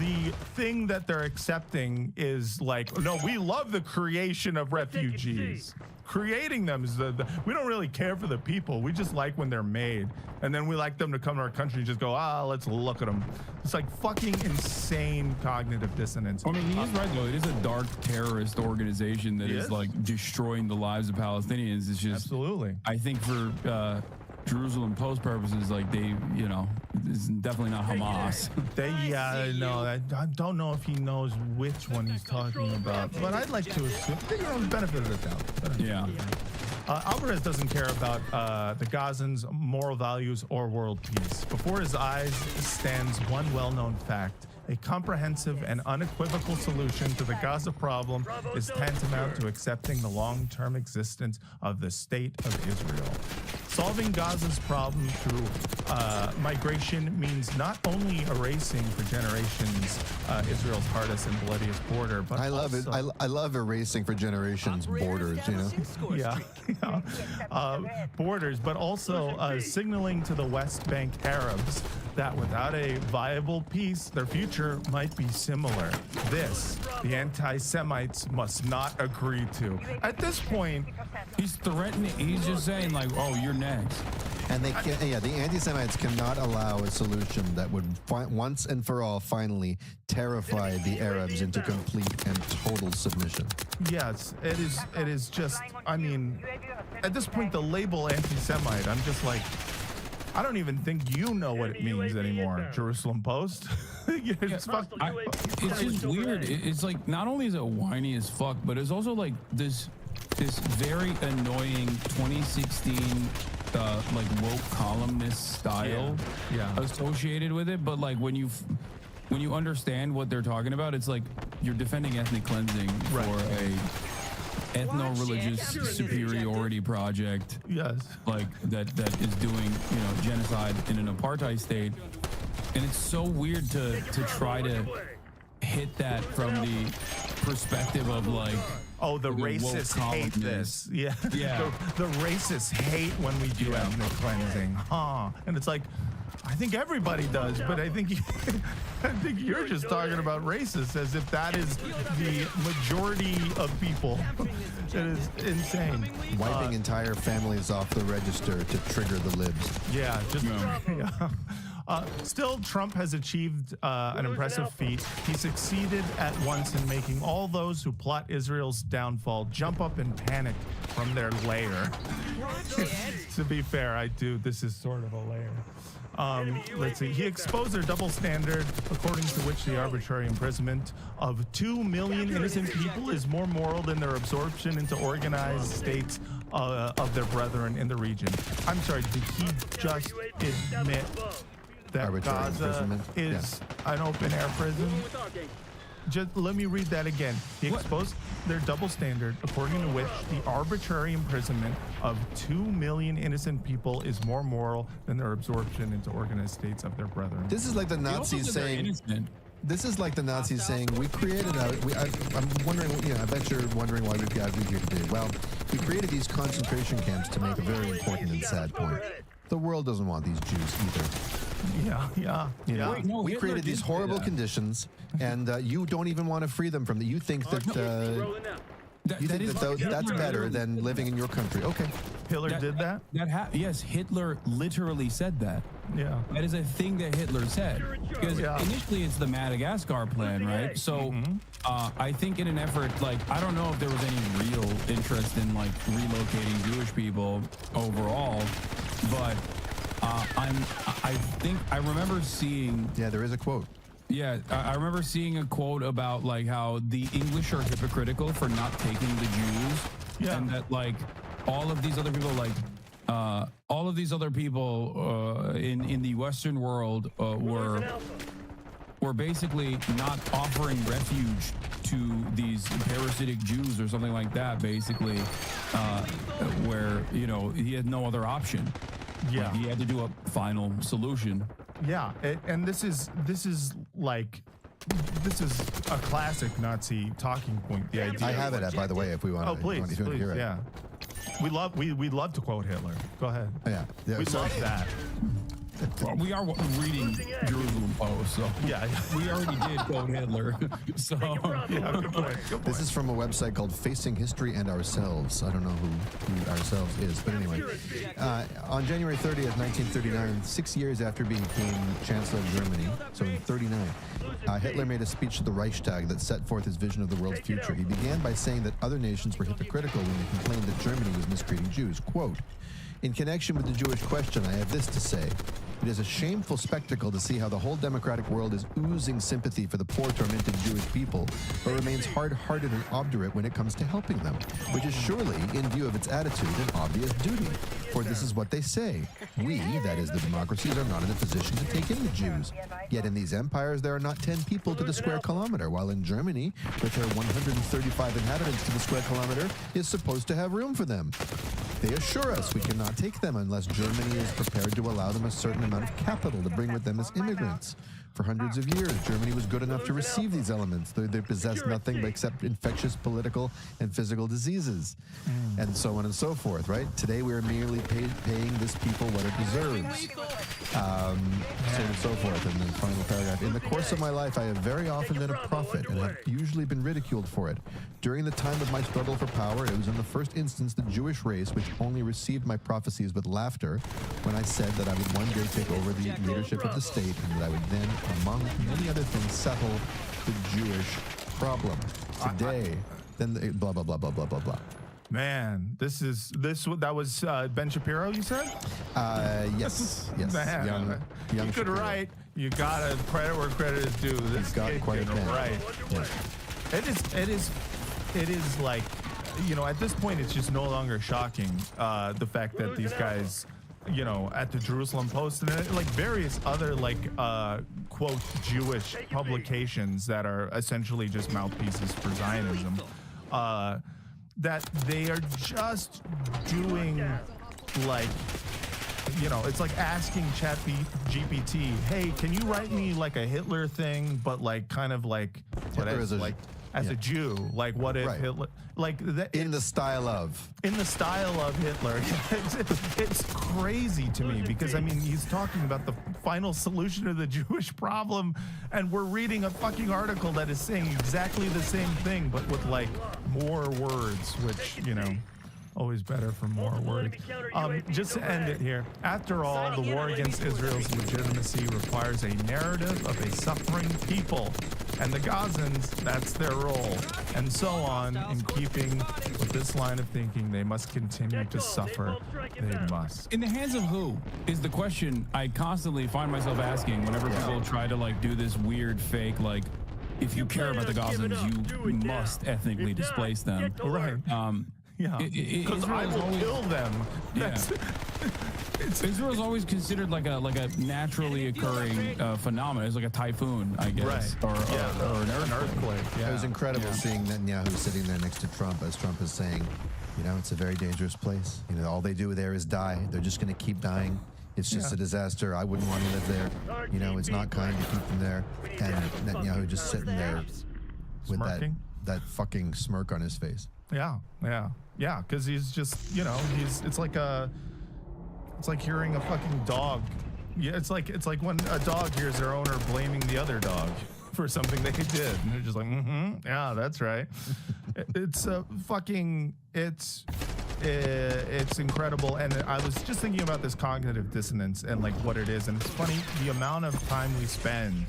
the thing that they're accepting is like, no, we love the creation of refugees. Creating them is we don't really care for the people. We just like when they're made. And then we like them to come to our country and just go, let's look at them. It's like fucking insane cognitive dissonance. I mean, he is right, though. It is a dark terrorist organization that is Yes. like destroying the lives of Palestinians. It's just, Absolutely. I think for Jerusalem Post purposes, like it's definitely not Hamas. I don't know if he knows which one he's talking about, but I'd like to assume, benefit of the doubt. Yeah. Alvarez doesn't care about the Gazans' moral values or world peace. Before his eyes stands one well-known fact. A comprehensive and unequivocal solution to the Gaza problem is tantamount to accepting the long-term existence of the State of Israel. Solving Gaza's problem through migration means not only erasing for generations Israel's hardest and bloodiest border, but I love it. I love erasing for generations borders, you know? borders, but also signaling to the West Bank Arabs that without a viable peace, their future might be similar. This, the anti-Semites must not agree to. At this point, He's threatening. He's just saying, like, oh, you're next. And they can't, the anti-Semites cannot allow a solution that would once and for all finally terrify the Arabs into complete and total submission. yes, it is just, I mean, at this point, the label anti-Semite, I'm just like, I don't even think you know what it means anymore, Jerusalem Post. It's It's just weird. It's like, not only is it whiny as fuck, but it's also like this very annoying 2016 like woke columnist style associated with it. But like when you understand what they're talking about, it's like you're defending ethnic cleansing for a ethno-religious superiority project. Yes. Like that is doing, genocide in an apartheid state. And it's so weird to try to hit that from the perspective of like, oh, the racists hate this. Yeah. The racists hate when we do ethnic cleansing. And it's like, I think everybody does, but I think you're just talking about racists as if that is the majority of people. It is insane. Wiping entire families off the register to trigger the libs. Yeah, still, Trump has achieved an impressive feat. He succeeded at once in making all those who plot Israel's downfall jump up in panic from their lair. To be fair, this is sort of a lair. Let's see. He exposed their double standard, according to which the arbitrary imprisonment of 2 million innocent people is more moral than their absorption into organized states of their brethren in the region. I'm sorry, did he just admit that Arbitrary Gaza imprisonment? is an open-air prison? Just let me read that again. He exposed their double standard, according to which the arbitrary imprisonment of 2 million innocent people is more moral than their absorption into organized states of their brethren. This is like the Nazis saying. This is like the Nazis saying, we created I'm wondering, I bet you're wondering why we've got you here today. Well, we created these concentration camps to make a very important and sad point. The world doesn't want these Jews either. No, we Hitler created these did horrible that. conditions, and you don't even want to free them from that. You think that that's better than living in your country. Okay. Hitler did that? Yes, Hitler literally said that. Yeah. That is a thing that Hitler said. Because initially it's the Madagascar plan, right? So I think in an effort, like, I don't know if there was any real interest in like relocating Jewish people overall, but I think I remember seeing. Yeah, there is a quote. Yeah, I remember seeing a quote about like how the English are hypocritical for not taking the Jews, and that like all of these other people, like all of these other people in the Western world were basically not offering refuge to these parasitic Jews or something like that, basically, where, you know, he had no other option. Yeah. Like, he had to do a final solution. Yeah, and this is a classic Nazi talking point. The idea. I have it, by the way, if we want to. Oh, please, if you want to hear it. yeah. We love to quote Hitler. Go ahead. Yeah. We love that. Well, we are reading Jerusalem Post, so Yeah. we already did quote Hitler. So Yeah, good point. This is from a website called Facing History and Ourselves. I don't know who Ourselves is, but anyway. On January 30th, 1939, 6 years after he became Chancellor of Germany, so in 39, Hitler made a speech to the Reichstag that set forth his vision of the world's future. He began by saying that other nations were hypocritical when they complained that Germany was mistreating Jews. Quote, "In connection with the Jewish question, I have this to say. It is a shameful spectacle to see how the whole democratic world is oozing sympathy for the poor, tormented Jewish people, but remains hard-hearted and obdurate when it comes to helping them, which is surely, in view of its attitude, an obvious duty. For this is what they say. We, that is the democracies, are not in a position to take in the Jews. Yet in these empires, there are not 10 people to the square kilometer, while in Germany, with her 135 inhabitants to the square kilometer, is supposed to have room for them. They assure us we cannot take them unless Germany is prepared to allow them a certain amount of capital to bring with them as immigrants. For hundreds of years, Germany was good enough to receive these elements, though they possessed nothing except infectious political and physical diseases, and so on and so forth, right? Today, we are merely paying this people what it deserves. So on and so forth. And then final paragraph. In the course of my life, I have very often been a prophet and have usually been ridiculed for it. During the time of my struggle for power, it was in the first instance the Jewish race which only received my prophecies with laughter when I said that I would one day take over the leadership of the state and that I would then, among many other things, settle the Jewish problem. Today, then the blah, blah, blah, blah, blah, blah, blah. Man, that was Ben Shapiro, you said? Yes. Man, Young you could Shapiro. write. You gotta credit where credit is due. This got kid quite a can pen. write. Yeah. It is like, you know, at this point, it's just no longer shocking, the fact that these guys, you know, at the Jerusalem Post and like various other like quote Jewish publications that are essentially just mouthpieces for Zionism, that they are just doing like, you know, it's like asking GPT, hey, can you write me like a Hitler thing, but like kind of like what Hitler as is a- like as a Jew, like what if Right. Hitler, like that, In the style of. in the style of Hitler. It's crazy to me because I mean he's talking about the final solution to the Jewish problem, and we're reading a fucking article that is saying exactly the same thing but with like more words, which, you know, always better for more words. Just to end it here, after all, the war against Israel's legitimacy requires a narrative of a suffering people, and the Gazans, that's their role, and so on. In keeping with this line of thinking, they must continue to suffer. They must. In the hands of who is the question I constantly find myself asking whenever people try to like do this weird fake, like, if you care about the Gazans, you must ethnically displace them. Right. Yeah. Because Israel I is will always- kill them. Yeah. That's, Israel's always considered like a naturally occurring phenomenon. It's like a typhoon, I guess, right. or an an earthquake. Yeah. It was incredible seeing Netanyahu sitting there next to Trump as Trump is saying, you know, it's a very dangerous place. You know, all they do there is die. They're just going to keep dying. It's just a disaster. I wouldn't want to live there. You know, it's not kind to keep them there. And Netanyahu just sitting there with Smirking? that fucking smirk on his face. Yeah, because he's just, you know, it's like hearing a fucking dog. Yeah, it's like when a dog hears their owner blaming the other dog for something they did, and they're just like, yeah, that's right. It's incredible. And I was just thinking about this cognitive dissonance and like what it is, and it's funny the amount of time we spend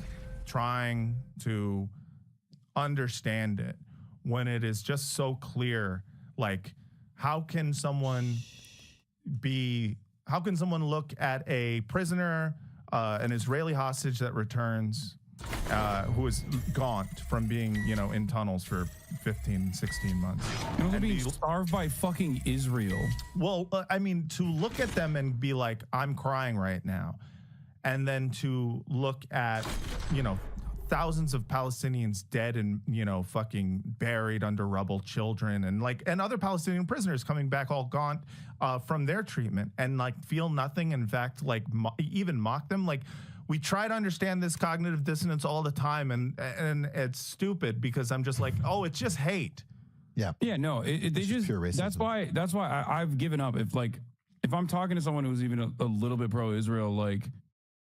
trying to understand it when it is just so clear. Like, how can someone look at a prisoner, an Israeli hostage that returns, who is gaunt from being, you know, in tunnels for 15, 16 months. And being starved by fucking Israel. Well, I mean, to look at them and be like, I'm crying right now. And then to look at, you know, thousands of Palestinians dead and, you know, fucking buried under rubble, children and other Palestinian prisoners coming back all gaunt from their treatment and like feel nothing. In fact, like even mock them. Like, we try to understand this cognitive dissonance all the time, and it's stupid because I'm just like, oh, it's just hate. Yeah. Yeah, no, they just pure racism. That's why I've given up. If I'm talking to someone who's even a little bit pro-Israel, like,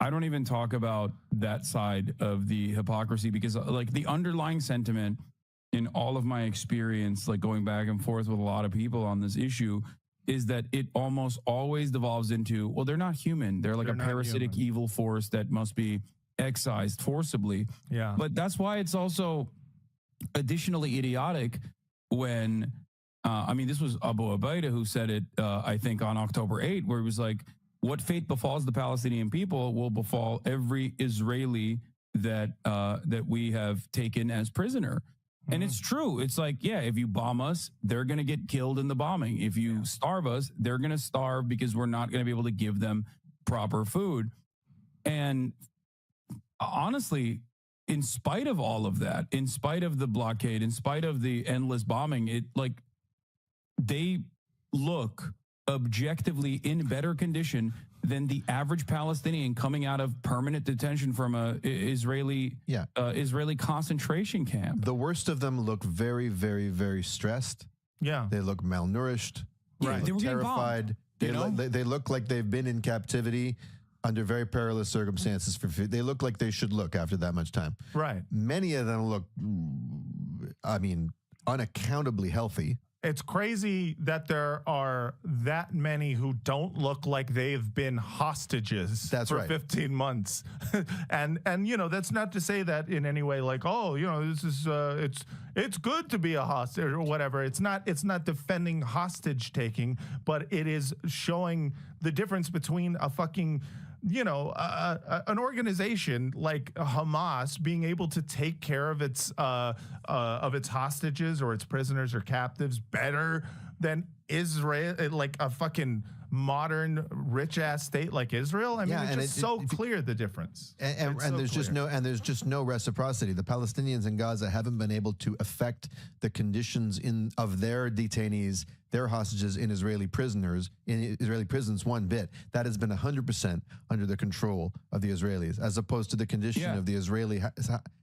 I don't even talk about that side of the hypocrisy, because like the underlying sentiment in all of my experience, like going back and forth with a lot of people on this issue, is that it almost always devolves into, well, they're not human. They're like a parasitic evil force that must be excised forcibly. Yeah. But that's why it's also additionally idiotic when, I mean, this was Abu Ubaida who said it, I think on October 8, where he was like, what fate befalls the Palestinian people will befall every Israeli that we have taken as prisoner. And it's true. It's like, yeah, if you bomb us, they're going to get killed in the bombing. If you starve us, they're going to starve because we're not going to be able to give them proper food. And honestly, in spite of all of that, in spite of the blockade, in spite of the endless bombing, it like they look objectively in better condition than the average Palestinian coming out of permanent detention from a Israeli concentration camp. The worst of them look very, very, very stressed. Yeah. They look malnourished. Right. They look terrified. They look like they've been in captivity under very perilous circumstances. They look like they should look after that much time. Right. Many of them look, I mean, unaccountably healthy. It's crazy that there are that many who don't look like they've been hostages for 15 months. and you know, that's not to say that in any way like, oh, you know, this is it's good to be a hostage or whatever. It's not defending hostage taking, but it is showing the difference between a fucking, you know, an organization like Hamas being able to take care of its hostages or its prisoners or captives better than Israel, like a fucking modern rich ass state like Israel. I mean, it's so clear the difference. And there's just no reciprocity. The Palestinians in Gaza haven't been able to affect the conditions of their detainees, their hostages in Israeli prisons one bit. That has been 100% under the control of the Israelis, as opposed to the condition of the Israeli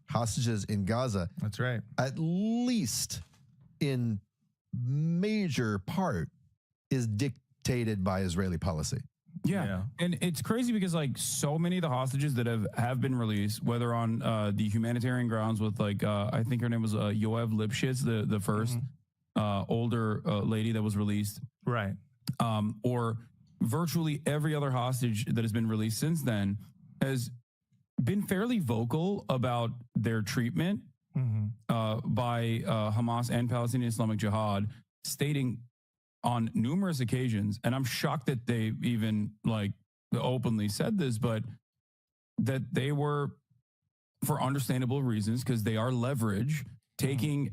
hostages in Gaza. That's right. At least in major part is dictated by Israeli policy. Yeah. And it's crazy because like so many of the hostages that have been released, whether on the humanitarian grounds with like, I think her name was Yoav Lipschitz, the first older lady that was released. Right. Or virtually every other hostage that has been released since then has been fairly vocal about their treatment by Hamas and Palestinian Islamic Jihad, stating on numerous occasions, and I'm shocked that they even like openly said this, but that they were, for understandable reasons, because they are leverage, taking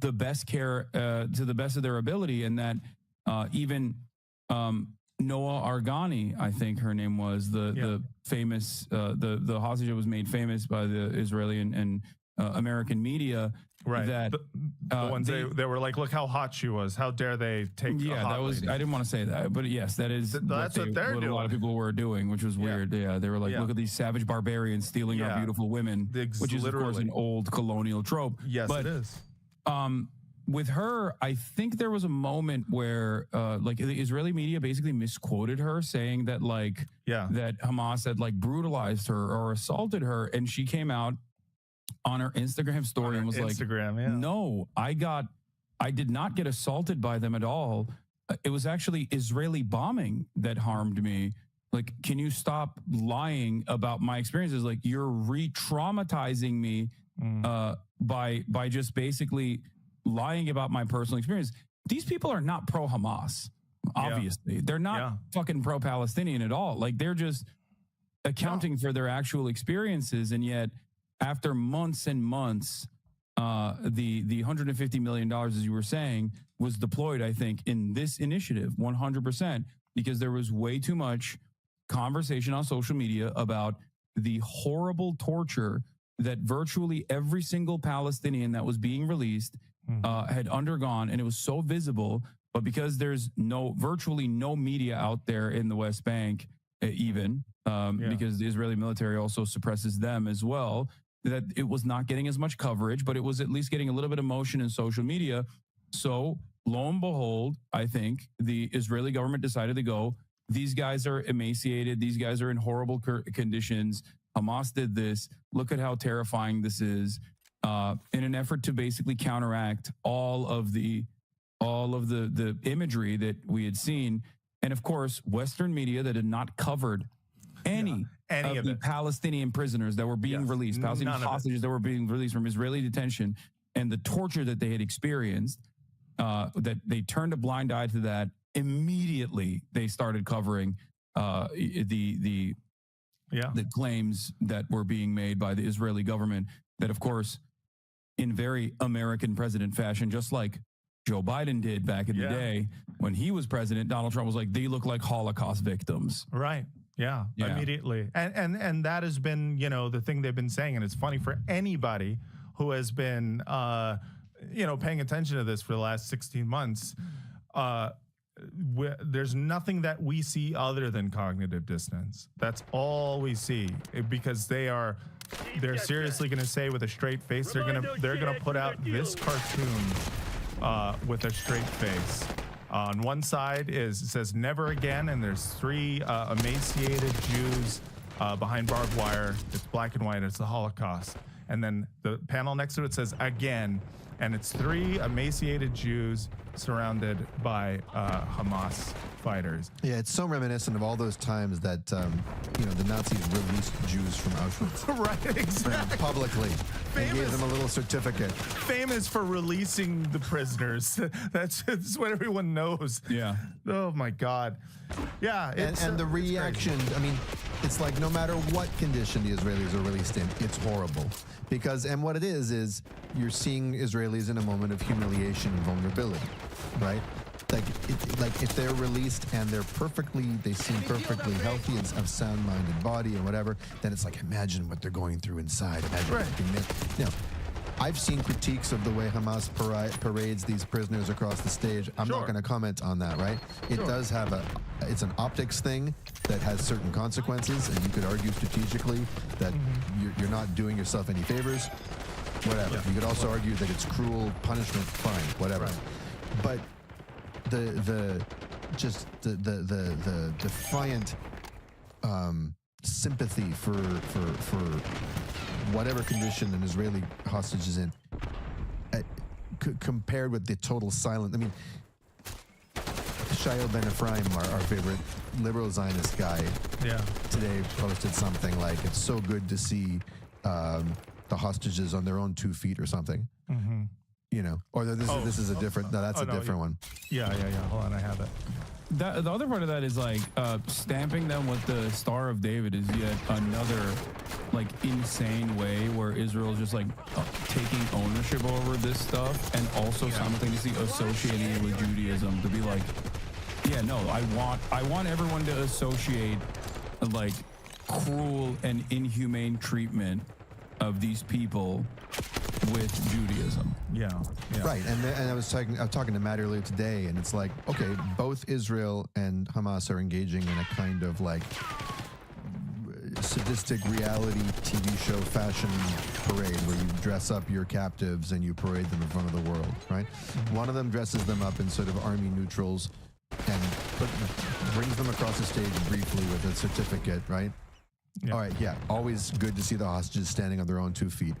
the best care to the best of their ability, and that even Noah Argani, I think her name was, the famous the hostage that was made famous by the Israeli and American media. Right. That the ones they were like, look how hot she was. How dare they take a hot that was lady. I didn't want to say that, but yes, that is that's what they're doing. A lot of people were doing, which was weird. Yeah, they were like, look at these savage barbarians stealing our beautiful women, which is of course an old colonial trope. Yes, it is. With her, I think there was a moment where like the Israeli media basically misquoted her, saying that like that Hamas had like brutalized her or assaulted her, and she came out on her Instagram story and was like, no, I did not get assaulted by them at all. It was actually Israeli bombing that harmed me. Like, can you stop lying about my experiences? Like, you're re-traumatizing me by just basically lying about my personal experience. These people are not pro-Hamas, obviously. They're not fucking pro-Palestinian at all. Like, they're just accounting for their actual experiences, and yet after months and months, the $150 million, as you were saying, was deployed, I think, in this initiative, 100%, because there was way too much conversation on social media about the horrible torture that virtually every single Palestinian that was being released had undergone, and it was so visible. But because there's virtually no media out there in the West Bank, even because the Israeli military also suppresses them as well, that it was not getting as much coverage, but it was at least getting a little bit of motion in social media. So lo and behold, I think the Israeli government decided to go, these guys are emaciated. These guys are in horrible conditions. Hamas did this. Look at how terrifying this is, in an effort to basically counteract all of the imagery that we had seen. And of course, Western media that had not covered any of the Palestinian prisoners that were being released, Palestinian hostages that were being released from Israeli detention, and the torture that they had experienced, that they turned a blind eye to that. Immediately, they started covering the claims that were being made by the Israeli government that, of course, in very American president fashion, just like Joe Biden did back in the day when he was president, Donald Trump was like, they look like Holocaust victims. Right. Yeah. Immediately. And that has been, the thing they've been saying. And it's funny for anybody who has been, paying attention to this for the last 16 months. There's nothing that we see other than cognitive dissonance. That's all we see, because they're seriously going to say with a straight face, they're going to put out this cartoon with a straight face. On one side it says never again, and there's 3 emaciated Jews behind barbed wire. It's black and white. It's the Holocaust. And then the panel next to it says again, and it's 3 emaciated Jews surrounded by Hamas fighters. Yeah, it's so reminiscent of all those times that the Nazis released Jews from Auschwitz. Right, exactly. Publicly. They gave them a little certificate. Famous for releasing the prisoners. That's what everyone knows. Yeah. Oh my God. Yeah. And the reaction, I mean, it's like no matter what condition the Israelis are released in, it's horrible. And what it is you're seeing Israelis in a moment of humiliation and vulnerability, right? Like if they're released and they seem perfectly healthy and have sound-minded body and whatever, then it's like, imagine what they're going through inside. I've seen critiques of the way Hamas parades these prisoners across the stage. I'm not going to comment on that, right? It does have it's an optics thing that has certain consequences, and you could argue strategically that you're not doing yourself any favors. Whatever. Yeah. You could also argue that it's cruel punishment. Fine, whatever. Right. But the defiant sympathy for whatever condition an Israeli hostage is in, compared with the total silence. I mean, Shail Ben Ephraim, our favorite liberal Zionist guy, today posted something like, "It's so good to see the hostages on their own 2 feet" or something. Or this is a different. No, that's a different one. Yeah. Hold on, I have it. The other part of that is like stamping them with the Star of David is yet another like insane way where Israel's just like taking ownership over this stuff and also simultaneously associating it with Judaism to be like, I want everyone to associate like cruel and inhumane treatment of these people with Judaism. Yeah. Right. And I was talking to Matt earlier today, and it's like, okay, both Israel and Hamas are engaging in a kind of like sadistic reality TV show fashion parade where you dress up your captives and you parade them in front of the world, right? One of them dresses them up in sort of army neutrals and brings them across the stage briefly with a certificate, right? Yeah. All right, always good to see the hostages standing on their own 2 feet,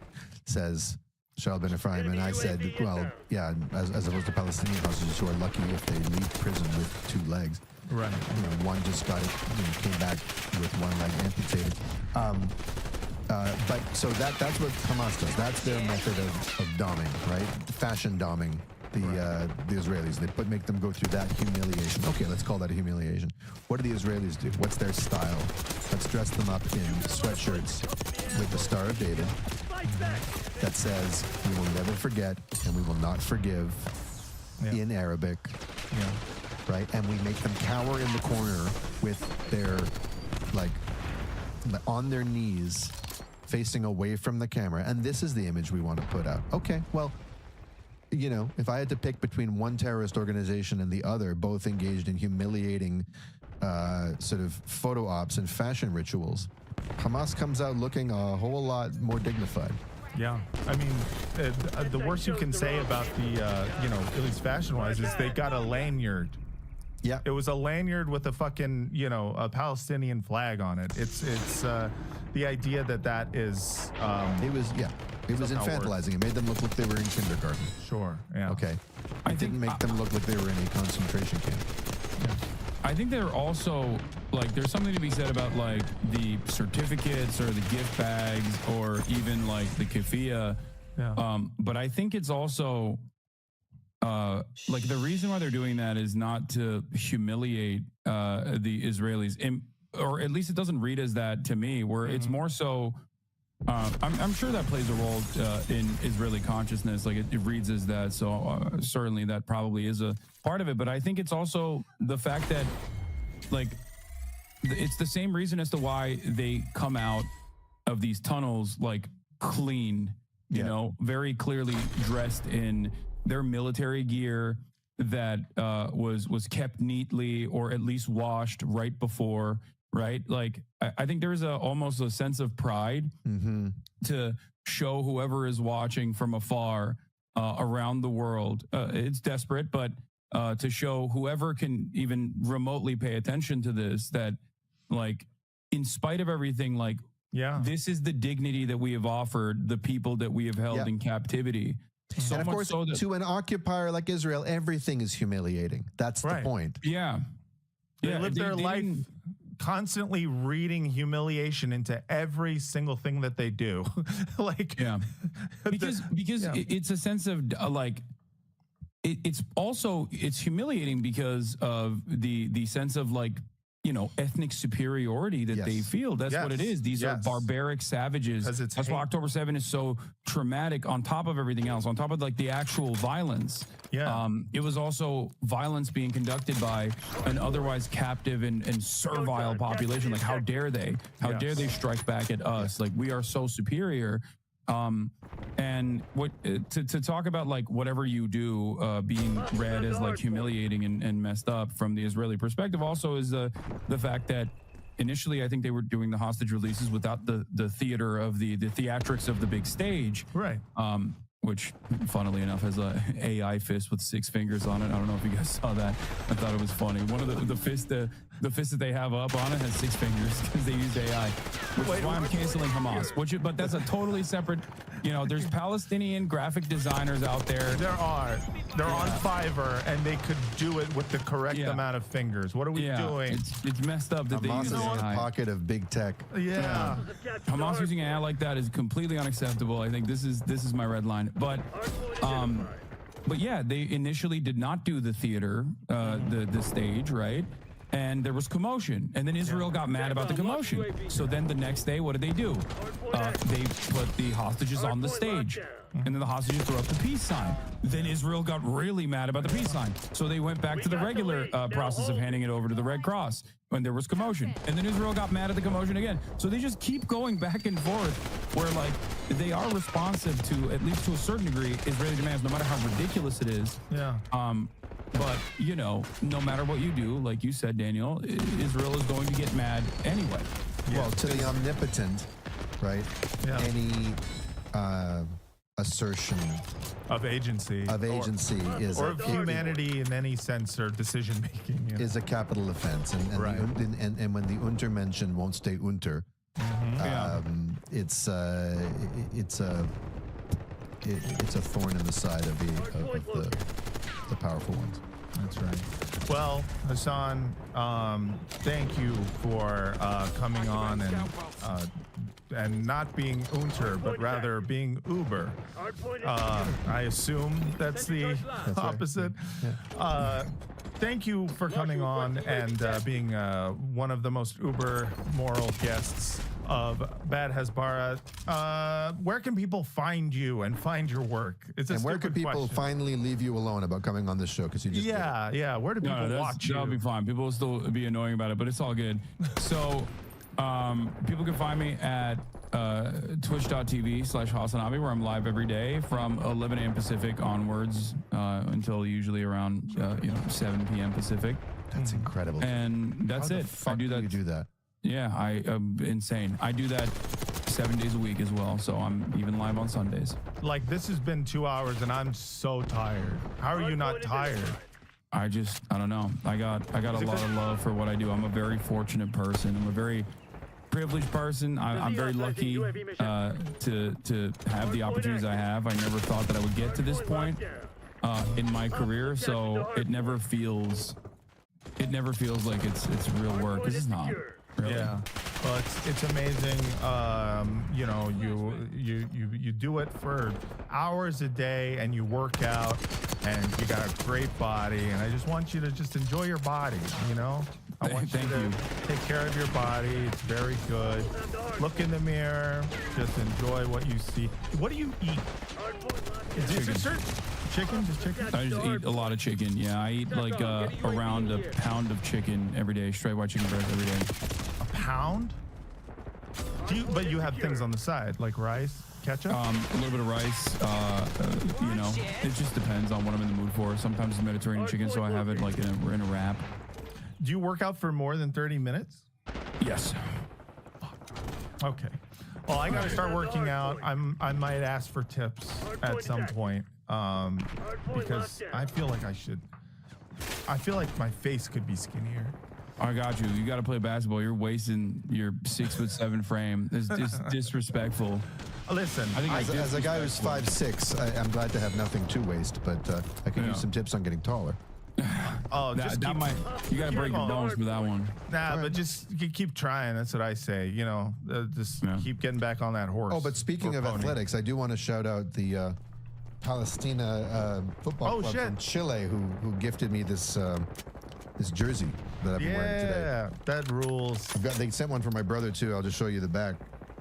says Shail Ben Ephraim. And I said, well, as opposed to Palestinian hostages who are lucky if they leave prison with 2 legs. Right. One just got it, came back with 1 leg amputated. But so that's what Hamas does. That's their method of doming, right? Fashion doming the Israelis. They make them go through that humiliation. Okay, let's call that a humiliation. What do the Israelis do? What's their style? Let's dress them up in sweatshirts with the Star of David that says, "We will never forget and we will not forgive," in Arabic. Yeah. Right? And we make them cower in the corner with their, on their knees, facing away from the camera, and this is the image we want to put out. Okay, well, you know, if I had to pick between one terrorist organization and the other, both engaged in humiliating sort of photo ops and fashion rituals, Hamas comes out looking a whole lot more dignified. Yeah, I mean, the worst you can say about the, you know, at least fashion-wise, is they got a lanyard. Yeah, it was a lanyard with a fucking, you know, a Palestinian flag on it. It's the idea that is. It was infantilizing. It made them look like they were in kindergarten. Sure. Yeah. Okay. It didn't make them look like they were in a concentration camp. Yeah. I think they're also like there's something to be said about like the certificates or the gift bags or even like the keffiyeh. Yeah. But I think it's also like the reason why they're doing that is not to humiliate the Israelis, or at least it doesn't read as that to me. Where it's more so. I'm sure that plays a role in Israeli consciousness. Like it reads as that, so certainly that probably is a part of it. But I think it's also the fact that, like, it's the same reason as to why they come out of these tunnels like clean, you know, very clearly dressed in their military gear that was kept neatly or at least washed right before. Right, like I think there's almost a sense of pride to show whoever is watching from afar around the world. It's desperate, but to show whoever can even remotely pay attention to this that, like, in spite of everything, like, this is the dignity that we have offered the people that we have held in captivity. So and of course, so to an occupier like Israel, everything is humiliating. That's the point. Yeah, they live their life constantly reading humiliation into every single thing that they do. Like, because it's a sense of like it's humiliating because of the sense of, like, you know, ethnic superiority that they feel. That's what it is. These are barbaric savages. That's why October 7 is so traumatic, on top of everything else, on top of like the actual violence. It was also violence being conducted by an otherwise captive and servile population. Like, how dare they? How dare they strike back at us? Like, we are so superior. And what to talk about, like, whatever you do being read as like humiliating and messed up from the Israeli perspective also is the fact that initially I think they were doing the hostage releases without the theater of the theatrics of the big stage, right? Which, funnily enough, has a AI fist with 6 fingers on it. I don't know if you guys saw that. I thought it was funny. One of the fist that they have up on it has 6 fingers because they used AI, which is why I'm canceling Hamas. But that's a totally separate. You know, there's Palestinian graphic designers out there. They're on Fiverr, and they could do it with the correct amount of fingers. What are we doing? It's messed up that Hamas they use is in the AI. pocket of big tech. Hamas using AI like that is completely unacceptable. I think this is my red line. But yeah, they initially did not do the theater, the stage, right? And there was commotion, and then Israel got mad about the commotion. So then the next day, what did they do? They put the hostages on the stage, and then the hostages threw up the peace sign. Then Israel got really mad about the peace sign. So they went back to the regular process of handing it over to the Red Cross when there was commotion. And then Israel got mad at the commotion again. So they just keep going back and forth where, like, they are responsive to, at least to a certain degree, Israeli demands, no matter how ridiculous it is. But, you know, no matter what you do, like you said, Daniel, Israel is going to get mad anyway. Well, to the omnipotent, right? Any assertion of agency is or of humanity in any sense, or decision making is a capital offense, and when the Untermenschen won't stay unter, it's a thorn in the side of the powerful ones. That's right. Well, Hassan, thank you for coming on and not being Unter, but rather being Uber. I assume that's the opposite. Right. Thank you for coming on and being one of the most Uber moral guests of Bad Hasbara. Where can people find you and find your work? And where can people finally leave you alone about coming on this show? Because you just where do people watch you? That'll be fine. People will still be annoying about it, but it's all good. So People can find me at twitch.tv/Hasanabi, where I'm live every day from 11 a.m. Pacific onwards until usually around 7 p.m. Pacific. That's incredible. And that's How the it. fuck I do that. You do that? Yeah, insane. I do that 7 days a week as well, so I'm even live on Sundays. Like, this has been 2 hours and I'm so tired. How are you not tired? I don't know. I got a lot of love for what I do. I'm a very fortunate person. I'm a very privileged person. I'm very lucky to have the opportunities I have. I never thought that I would get to this point in my career, so it never feels like it's real work, because it's not. Really. Yeah, well, it's amazing. You do it for hours a day, and you work out, and you got a great body. And I just want you to just enjoy your body. I want you to take care of your body. It's very good. Look in the mirror. Just enjoy what you see. What do you eat? Is it chicken? Just chicken? I just eat a lot of chicken. Yeah, I eat like around a pound of chicken every day, straight white chicken breast every day. A pound? But you have things on the side, like rice, ketchup? A little bit of rice. It just depends on what I'm in the mood for. Sometimes it's Mediterranean chicken, so I have it like in a wrap. Do you work out for more than 30 minutes? Yes. Okay. Well, I got to start working out. I might ask for tips at some point because I feel like I should. I feel like my face could be skinnier. I got you. You got to play basketball. You're wasting your 6'7" frame. It's disrespectful. Listen, I think As a guy who's 5'6", I'm glad to have nothing to waste, but I can use some tips on getting taller. Oh, you got to break your bones for that one. Nah, but just keep trying. That's what I say. Just keep getting back on that horse. Oh, but speaking of athletics, I do want to shout out the Palestina football club from Chile who gifted me this jersey that I've been wearing today. Yeah, that rules. They sent one for my brother too. I'll just show you the back.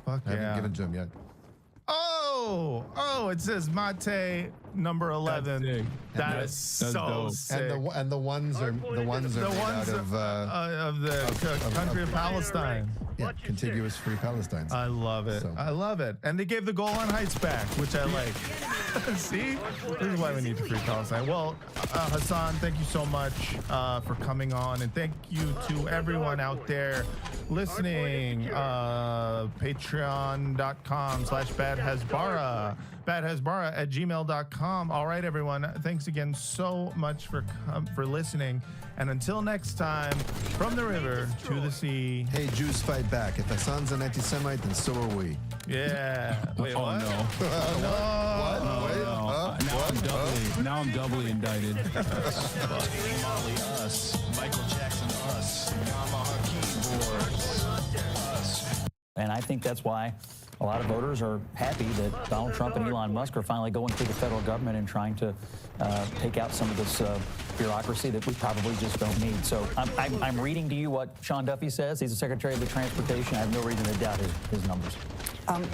Fuck I haven't given it to him yet. Oh, it says Mate number 11. That is so dope. sick. And the ones are made out of the country of Palestine. Yeah, contiguous free Palestine. I love it. So. I love it. And they gave the Golan Heights back, which I like. See? This is why we need to free Palestine. Well, Hassan, thank you so much for coming on. And thank you to everyone out there listening. Patreon.com/badhasbara. badhasbara@gmail.com. All right, everyone. Thanks again so much for listening. And until next time, from the river to the sea. Hey, Jews fight back. If Hassan's an anti-Semite, then so are we. Yeah. Wait, Oh, what? no. What? Wait, Now I'm doubly indicted. Molly us, Michael Jackson us, Yamaha keyboards us. And I think that's why a lot of voters are happy that Donald Trump and Elon Musk are finally going through the federal government and trying to take out some of this bureaucracy that we probably just don't need. So I'm reading to you what Sean Duffy says. He's the Secretary of the Transportation. I have no reason to doubt his numbers.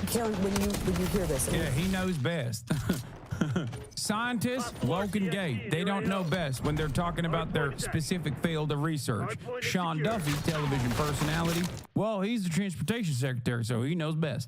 Karen, when you hear this, Yeah, he knows best. Scientists, woke and gay. They don't know best when they're talking about their specific field of research. Sean Duffy, television personality, well, he's the transportation secretary, so he knows best.